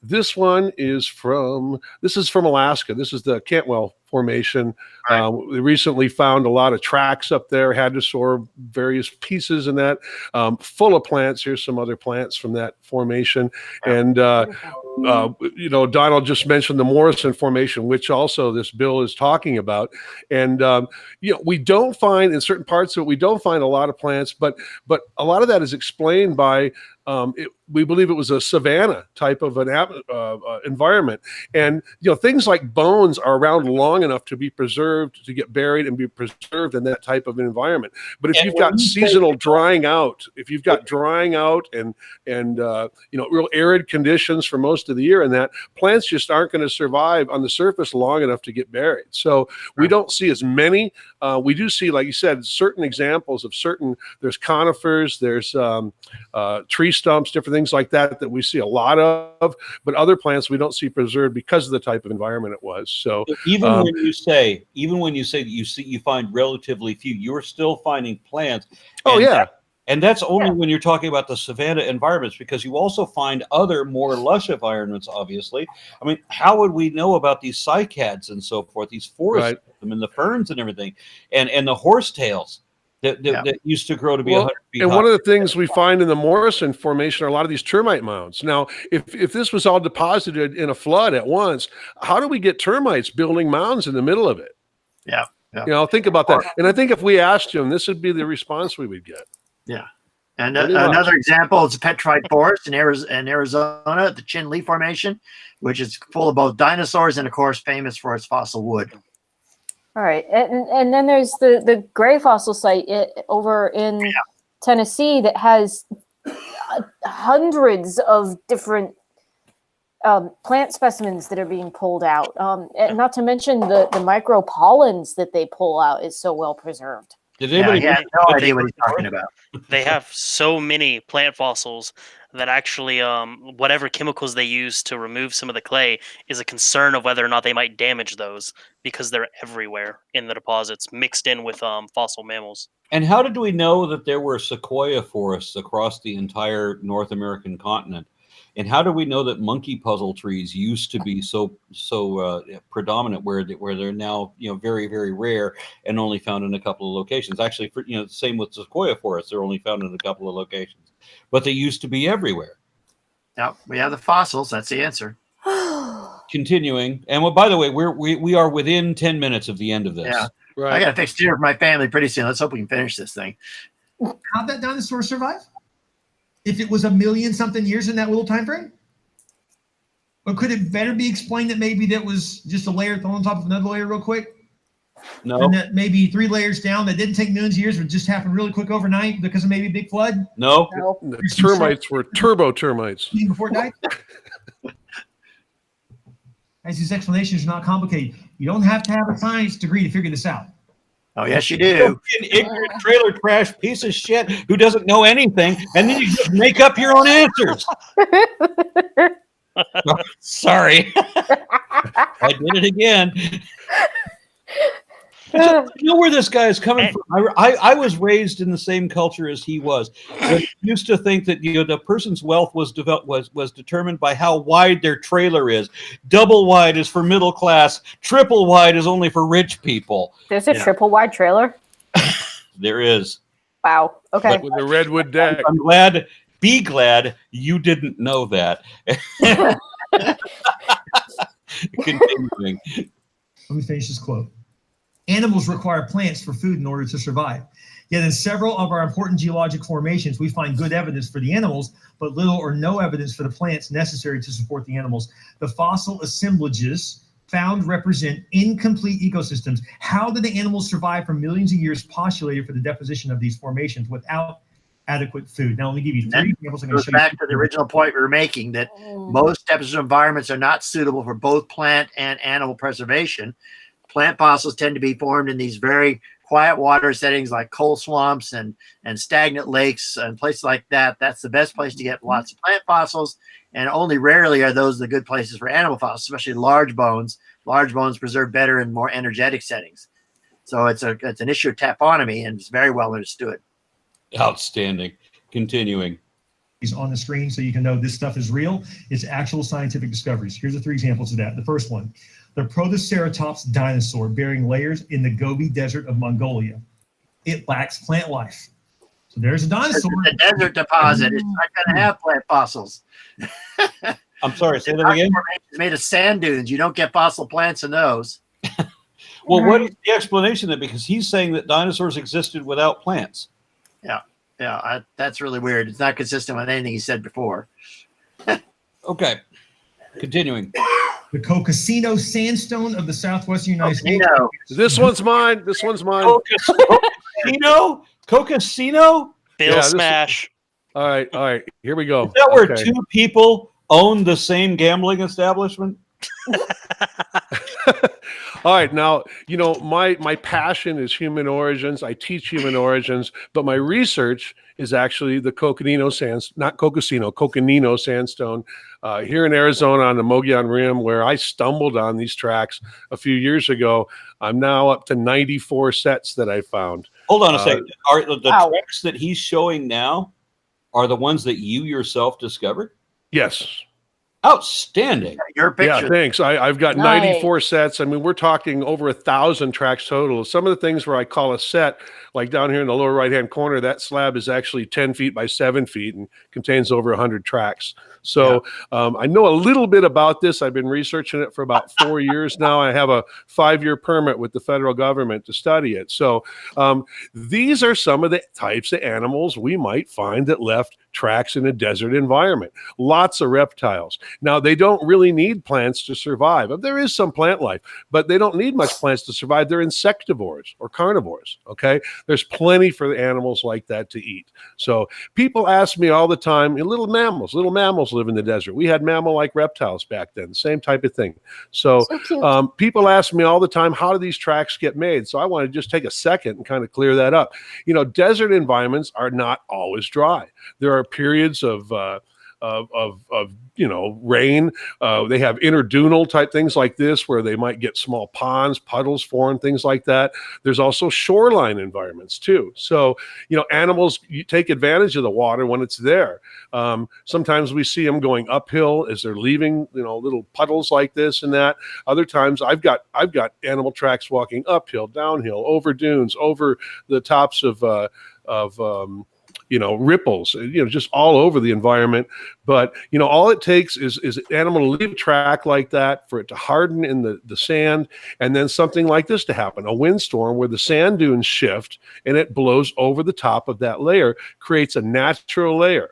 This is from Alaska. This is the Cantwell Formation. We recently found a lot of tracks up there, hadrosaur, various pieces in that, full of plants. Here's some other plants from that formation. And, Donald just mentioned the Morrison Formation, which also this bill is talking about. And, we don't find, in certain parts of it, we don't find a lot of plants, but a lot of that is explained by we believe it was a savanna type of an environment. And, things like bones are around long enough to be preserved, to get buried and be preserved in that type of an environment. But if you've got seasonal drying out, and real arid conditions for most of the year, and that plants just aren't going to survive on the surface long enough to get buried. So we don't see as many. We do see, like you said, certain examples of there's conifers, there's tree stumps, different things like that we see a lot of, but other plants we don't see preserved because of the type of environment it was. So even when you say that you find relatively few, you're still finding plants. And that's only when you're talking about the savanna environments, because you also find other more lush environments, obviously. I mean, how would we know about these cycads and so forth, these forests and the ferns and everything, and the horsetails that used to grow to be 100 feet and high. One of the things we find in the Morrison Formation are a lot of these termite mounds. Now, if this was all deposited in a flood at once, how do we get termites building mounds in the middle of it? Think about that. And I think if we asked him, this would be the response we would get. Yeah. And another example is a petrified forest in Arizona, the Chin Lee Formation, which is full of both dinosaurs and, of course, famous for its fossil wood. All right, and then there's the gray fossil site over in Tennessee that has hundreds of different plant specimens that are being pulled out. And not to mention the micropollens that they pull out is so well preserved. Did anybody have no idea what he's talking about? They have so many plant fossils that actually whatever chemicals they use to remove some of the clay is a concern of whether or not they might damage those, because they're everywhere in the deposits mixed in with fossil mammals. And how did we know that there were sequoia forests across the entire North American continent? And how do we know that monkey puzzle trees used to be so predominant, where they're now very, very rare and only found in a couple of locations? Actually, same with sequoia forests; they're only found in a couple of locations, but they used to be everywhere. Now we have the fossils. That's the answer. Continuing, and by the way, we are within 10 minutes of the end of this. Yeah, right. I got to fix dinner for my family pretty soon. Let's hope we can finish this thing. How'd that dinosaur survive? If it was 1,000,000-something years in that little time frame? Or could it better be explained that maybe that was just a layer thrown on top of another layer real quick? No. And that maybe 3 layers down that didn't take millions of years, would just happen really quick overnight because of maybe a big flood? No. The termites were turbo termites. Before it died? As these explanations are not complicated. You don't have to have a science degree to figure this out. Oh, yes, you do. An ignorant trailer trash piece of shit who doesn't know anything, and then you just make up your own answers. Sorry. I did it again. I know where this guy is coming from. I was raised in the same culture as he was. I used to think that the person's wealth was determined by how wide their trailer is. Double wide is for middle class. Triple wide is only for rich people. There's a triple wide trailer? There is. Wow. Okay. With the redwood deck. Be glad you didn't know that. Continuing. Let me finish this quote. Animals require plants for food in order to survive. Yet in several of our important geologic formations, we find good evidence for the animals, but little or no evidence for the plants necessary to support the animals. The fossil assemblages found represent incomplete ecosystems. How did the animals survive for millions of years postulated for the deposition of these formations without adequate food? Now, let me give you 3 examples. It goes back to the original point we were making, that most deposition environments are not suitable for both plant and animal preservation. plant fossils tend to be formed in these very quiet water settings like coal swamps and stagnant lakes and places like that. That's the best place to get lots of plant fossils. And only rarely are those the good places for animal fossils, especially large bones. Large bones preserve better in more energetic settings. So it's an issue of taxonomy, and it's very well understood. Outstanding. Continuing. On the screen so you can know this stuff is real. It's actual scientific discoveries. Here's the 3 examples of that. The first one, the Protoceratops dinosaur bearing layers in the Gobi Desert of Mongolia. It lacks plant life. So there's a dinosaur. It's a desert deposit. It's not going to have plant fossils. I'm sorry, say that again. It's made of sand dunes. You don't get fossil plants in those. Well, what is the explanation then? Because he's saying that dinosaurs existed without plants. Yeah, that's really weird. It's not consistent with anything he said before. Okay, continuing. The Cocosino sandstone of the southwestern United States. This one's mine. This one's mine. Cocosino? Cocosino? Bill Smash. All right. Here we go. Is that where 2 people own the same gambling establishment? All right. Now, my passion is human origins. I teach human origins, but my research is actually the Coconino sandstone here in Arizona on the Mogollon Rim, where I stumbled on these tracks a few years ago. I'm now up to 94 sets that I found. Hold on a second. Are the tracks that he's showing now are the ones that you yourself discovered? Yes. Outstanding. Your picture. Yeah, thanks. I've got 94 sets. I mean, we're talking over 1,000 tracks total. Some of the things where I call a set, like down here in the lower right-hand corner, that slab is actually 10 feet by 7 feet and contains over 100 tracks. So I know a little bit about this. I've been researching it for about 4 years now. I have a 5-year permit with the federal government to study it. So these are some of the types of animals we might find that left tracks in a desert environment. Lots of reptiles. Now, they don't really need plants to survive. There is some plant life, but they don't need much plants to survive. They're insectivores or carnivores, okay? There's plenty for animals like that to eat. So people ask me all the time, little mammals live in the desert. We had mammal-like reptiles back then, same type of thing. So people ask me all the time, how do these tracks get made? So I want to just take a second and kind of clear that up. Desert environments are not always dry. There are periods of rain. They have interdunal type things like this where they might get small ponds, puddles form, things like that. There's also shoreline environments too. So, animals take advantage of the water when it's there. Sometimes we see them going uphill as they're leaving, little puddles like this and that. Other times I've got animal tracks walking uphill, downhill, over dunes, over the tops of ripples, just all over the environment. But, all it takes is an animal to leave a track like that for it to harden in the sand, and then something like this to happen, a windstorm where the sand dunes shift and it blows over the top of that layer, creates a natural layer.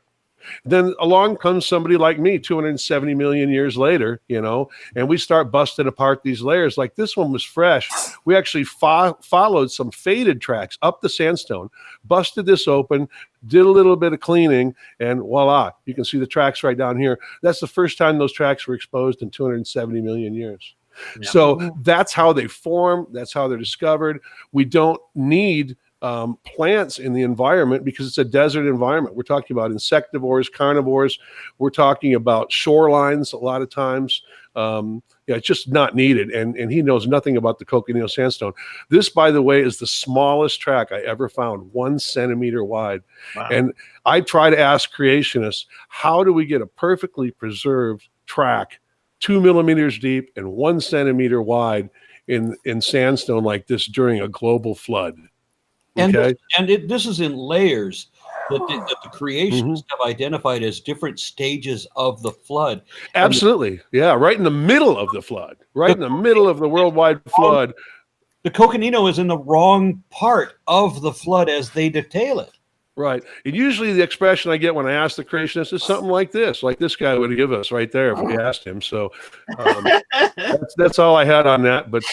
Then along comes somebody like me 270 million years later, and we start busting apart these layers. Like this one was fresh. We actually followed some faded tracks up the sandstone, busted this open, did a little bit of cleaning, and voila, you can see the tracks right down here. That's the first time those tracks were exposed in 270 million years. Yeah. So that's how they form. That's how they're discovered. We don't need plants in the environment because it's a desert environment. We're talking about insectivores, carnivores. We're talking about shorelines a lot of times. It's just not needed. And he knows nothing about the Coconino sandstone. This, by the way, is the smallest track I ever found, 1 centimeter wide. Wow. And I try to ask creationists, how do we get a perfectly preserved track 2 millimeters deep and 1 centimeter wide in sandstone like this during a global flood? Okay. And this is in layers that the creationists have identified as different stages of the flood. Absolutely. Yeah, right in the middle of the flood, right in the middle of the worldwide flood. The Coconino is in the wrong part of the flood as they detail it. Right. And usually the expression I get when I ask the creationist is something like this guy would give us right there if we asked him. So that's all I had on that. But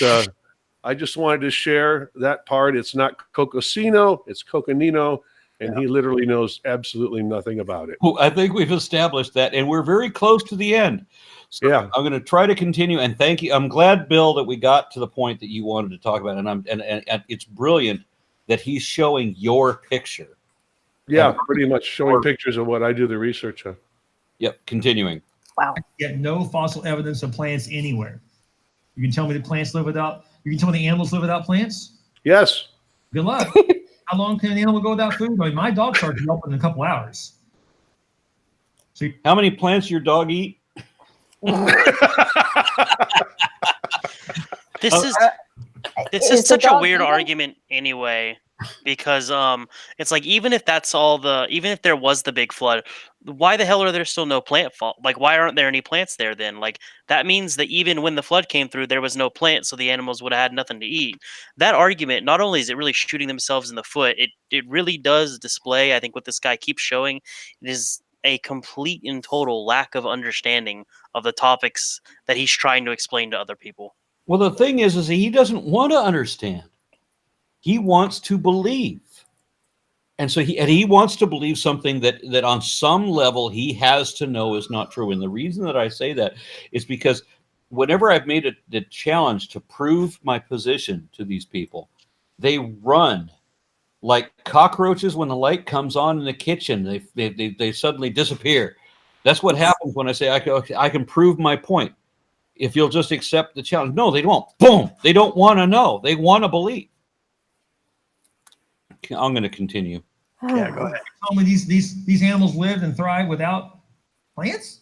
I just wanted to share that part. It's not Cocosino, it's Coconino, and he literally knows absolutely nothing about it. Well, I think we've established that, and we're very close to the end. So Yeah. I'm going to try to continue, and thank you. I'm glad, Bill, that we got to the point that you wanted to talk about, and it's brilliant that he's showing your picture. Yeah, pretty much showing pictures of what I do the research on. Yep, continuing. Wow. Yet no fossil evidence of plants anywhere. You can tell me the plants live without. You can tell me the animals live without plants. Yes. Good luck. How long can an animal go without food? I mean, my dog starts yelping in a couple hours. So How many plants your dog eat? This is such a weird argument anyway, because it's like, even if there was the big flood, why the hell are there still no plant fault? Like, why aren't there any plants there then? Like, that means that even when the flood came through, there was no plant, so the animals would have had nothing to eat. That argument, not only is it really shooting themselves in the foot, it really does display, I think, what this guy keeps showing, it is a complete and total lack of understanding of the topics that he's trying to explain to other people. Well, the thing is he doesn't want to understand. He wants to believe. And so he wants to believe something that on some level he has to know is not true. And the reason that I say that is because whenever I've made it the challenge to prove my position to these people, they run like cockroaches when the light comes on in the kitchen. They suddenly disappear. That's what happens when I say I can prove my point. If you'll just accept the challenge. No, they won't. Boom. They don't want to know. They want to believe. I'm going to continue. Yeah, go ahead. tell me these animals lived and thrived without plants?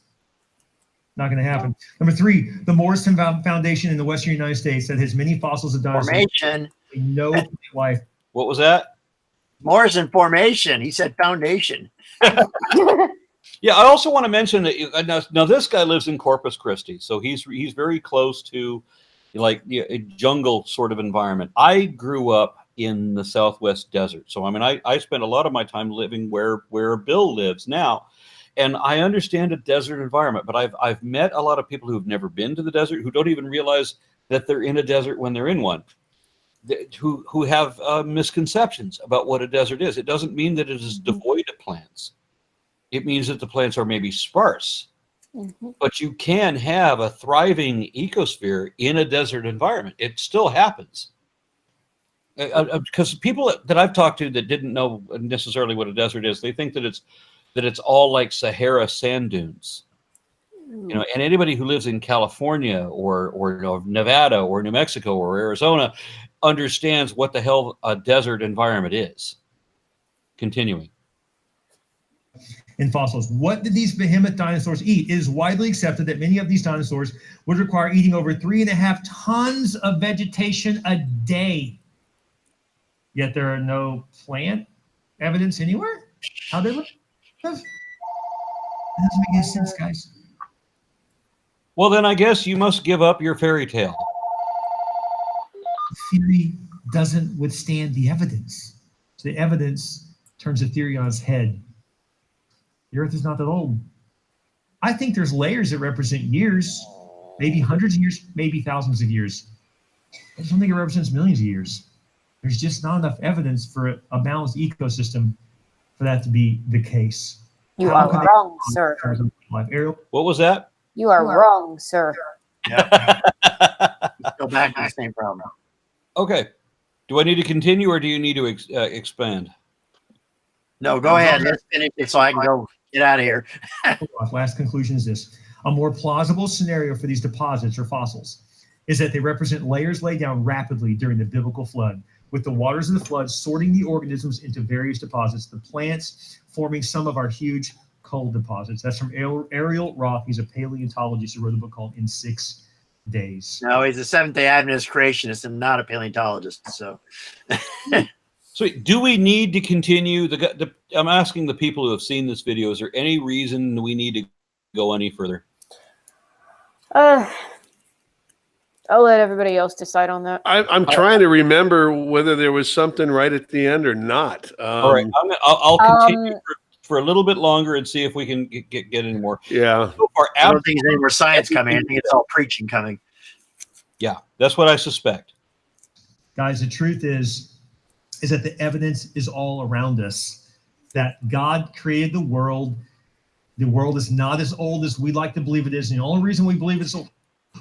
Not going to happen. Number 3, the Morrison Foundation in the Western United States that has many fossils of dinosaurs. Formation. No plant life. What was that? Morrison formation. He said foundation. Yeah, I also want to mention that now this guy lives in Corpus Christi, so he's very close to like a jungle sort of environment. I grew up in the Southwest desert, so I mean I spent a lot of my time living where Bill lives now, and I understand a desert environment. But I've met a lot of people who've never been to the desert, who don't even realize that they're in a desert when they're in one, who have misconceptions about what a desert is. It doesn't mean that it is devoid of plants. It means that the plants are maybe sparse, but you can have a thriving ecosphere in a desert environment. It still happens. Because people that I've talked to that didn't know necessarily what a desert is, they think that it's all like Sahara sand dunes. You know, and anybody who lives in California or Nevada or New Mexico or Arizona understands what the hell a desert environment is. Continuing. In fossils, what did these behemoth dinosaurs eat? It is widely accepted that many of these dinosaurs would require eating over 3.5 tons of vegetation a day. Yet there are no plant evidence anywhere. How they live? That doesn't make any sense, guys. Well, then I guess you must give up your fairy tale. The theory doesn't withstand the evidence. So the evidence turns the theory on its head. The Earth is not that old. I think there's layers that represent years, maybe hundreds of years, maybe thousands of years. I just don't think it represents millions of years. There's just not enough evidence for a balanced ecosystem for that to be the case. You are wrong, sir. Ariel? What was that? You are wrong, sir. Yeah. Go back to the same problem. Okay. Do I need to continue or do you need to expand? No, go ahead. Let's finish it so I can go get out of here. Last conclusion is this. A more plausible scenario for these deposits or fossils is that they represent layers laid down rapidly during the biblical flood, with the waters of the flood sorting the organisms into various deposits, the plants forming some of our huge coal deposits. That's from Ariel Roth. He's a paleontologist who wrote a book called In 6 Days. No, he's a Seventh-day Adventist creationist and not a paleontologist. So, So do we need to continue? I'm asking the people who have seen this video, is there any reason we need to go any further? I'll let everybody else decide on that. I'm trying to remember whether there was something right at the end or not. All right, I'll continue for a little bit longer and see if we can get any more. Yeah. So far, I don't think there's any more science coming. I think it's all preaching coming. Yeah, that's what I suspect. Guys, the truth is that the evidence is all around us, that God created the world. The world is not as old as we like to believe it is. And the only reason we believe it's old,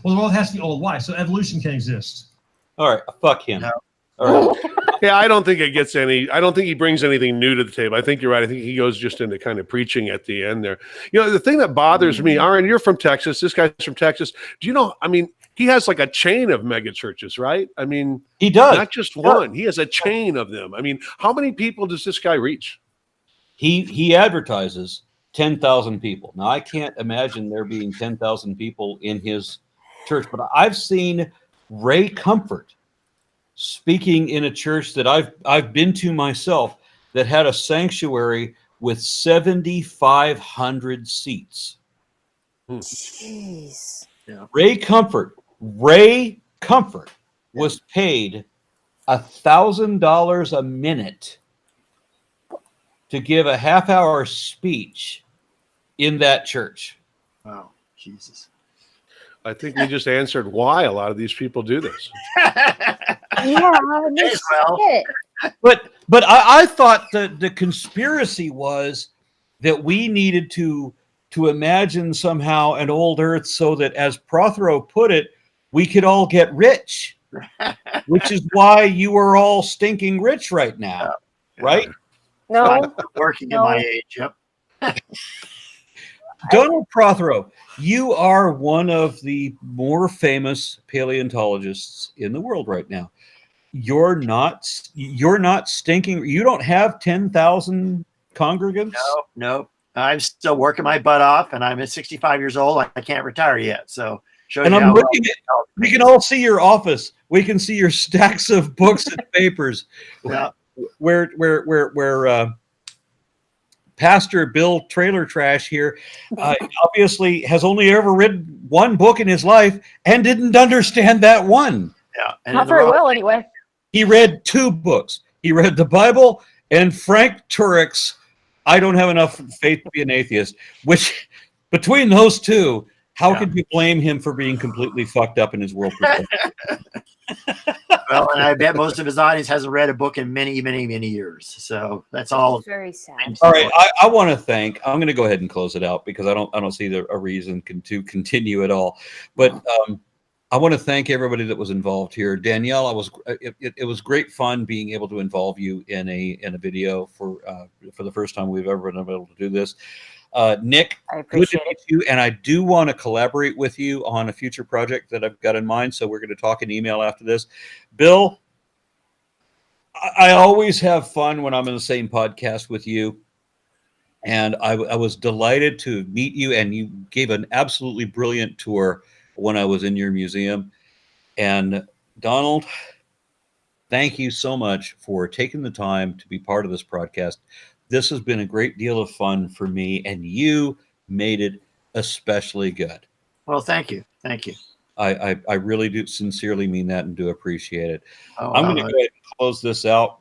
well, the world has to be old. Why? So evolution can exist. All right, fuck him. No. All right. Yeah, I don't think it gets any. I don't think he brings anything new to the table. I think you're right. I think he goes just into kind of preaching at the end there. You know, the thing that bothers me, Aaron, you're from Texas. This guy's from Texas. Do you know? I mean, he has like a chain of megachurches, right? I mean, He does. not just one. He has a chain of them. I mean, how many people does this guy reach? He advertises 10,000 people. Now I can't imagine there being 10,000 people in his church, but I've seen Ray Comfort speaking in a church that I've been to myself that had a sanctuary with 7,500 seats. Jeez. Yeah. Ray Comfort was paid $1,000 a minute to give a half-hour speech in that church. Wow, Jesus. I think we just answered why a lot of these people do this. Yeah, no shit. But I thought the conspiracy was that we needed to imagine somehow an old Earth so that, as Prothero put it, we could all get rich, which is why you are all stinking rich right now, right? No. Working at my age. Yep. Donald Prothero, you are one of the more famous paleontologists in the world right now. You're not stinking. You don't have 10,000 congregants. No. I'm still working my butt off, and I'm at 65 years old. I can't retire yet. So, and I'm looking at. We can all see your office. We can see your stacks of books and papers. Yeah. Where Pastor Bill Trailer Trash here obviously has only ever read one book in his life and didn't understand that one. Yeah, and Not very well, anyway. He read 2 books. He read the Bible and Frank Turek's I Don't Have Enough Faith to Be an Atheist, which between those two, how could you blame him for being completely fucked up in his world perspective? Well, and I bet most of his audience hasn't read a book in many, many, many years. So that's all. Very sad. All right, I want to thank. I'm going to go ahead and close it out because I don't see a reason to continue at all. But I want to thank everybody that was involved here. Danielle, it was great fun being able to involve you in a video for the first time we've ever been able to do this. Nick, I appreciate it. You, and I do want to collaborate with you on a future project that I've got in mind. So we're going to talk in email after this. Bill, I always have fun when I'm in the same podcast with you. And I was delighted to meet you, and you gave an absolutely brilliant tour when I was in your museum. And Donald, thank you so much for taking the time to be part of this podcast. This has been a great deal of fun for me, and you made it especially good. Well, thank you. Thank you. I really do sincerely mean that and do appreciate it. I'm going to go ahead and close this out,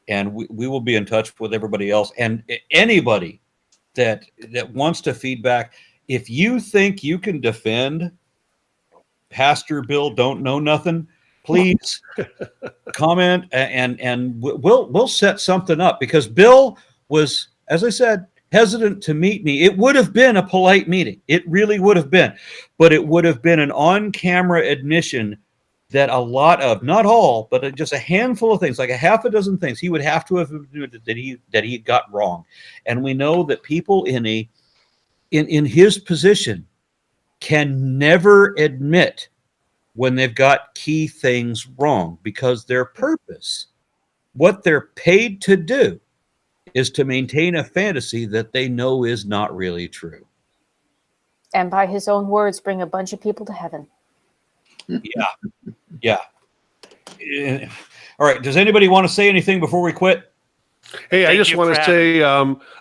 and we will be in touch with everybody else. And anybody that wants to feedback, if you think you can defend Pastor Bill Don't Know Nothing, please comment, and we'll set something up, because Bill was, as I said, hesitant to meet me. It would have been a polite meeting. It really would have been. But it would have been an on-camera admission that a lot of, not all, but just a handful of things, like a half a dozen things, he would have to have admitted that he got wrong. And we know that people in his position can never admit when they've got key things wrong, because their purpose, what they're paid to do, is to maintain a fantasy that they know is not really true. And by his own words, bring a bunch of people to heaven. Yeah. All right. Does anybody want to say anything before we quit? Hey, I just want to say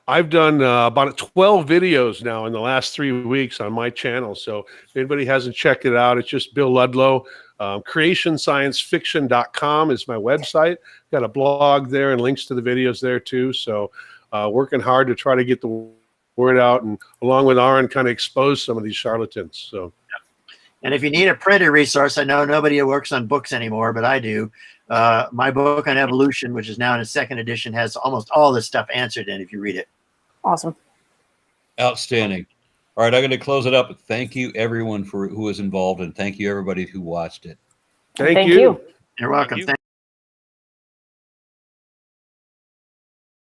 I've done about 12 videos now in the last 3 weeks on my channel. So if anybody hasn't checked it out, it's just Bill Ludlow. Creationsciencefiction.com is my website. Got a blog there and links to the videos there too. So working hard to try to get the word out, and along with Aaron, kind of expose some of these charlatans. So. And if you need a printed resource, I know nobody works on books anymore, but I do. My book on evolution, which is now in its 2nd edition, has almost all this stuff answered in if you read it. Awesome. Outstanding. All right, I'm going to close it up. Thank you, everyone, who was involved, and thank you, everybody who watched it. Thank Thank you. you. You're welcome. Thank you.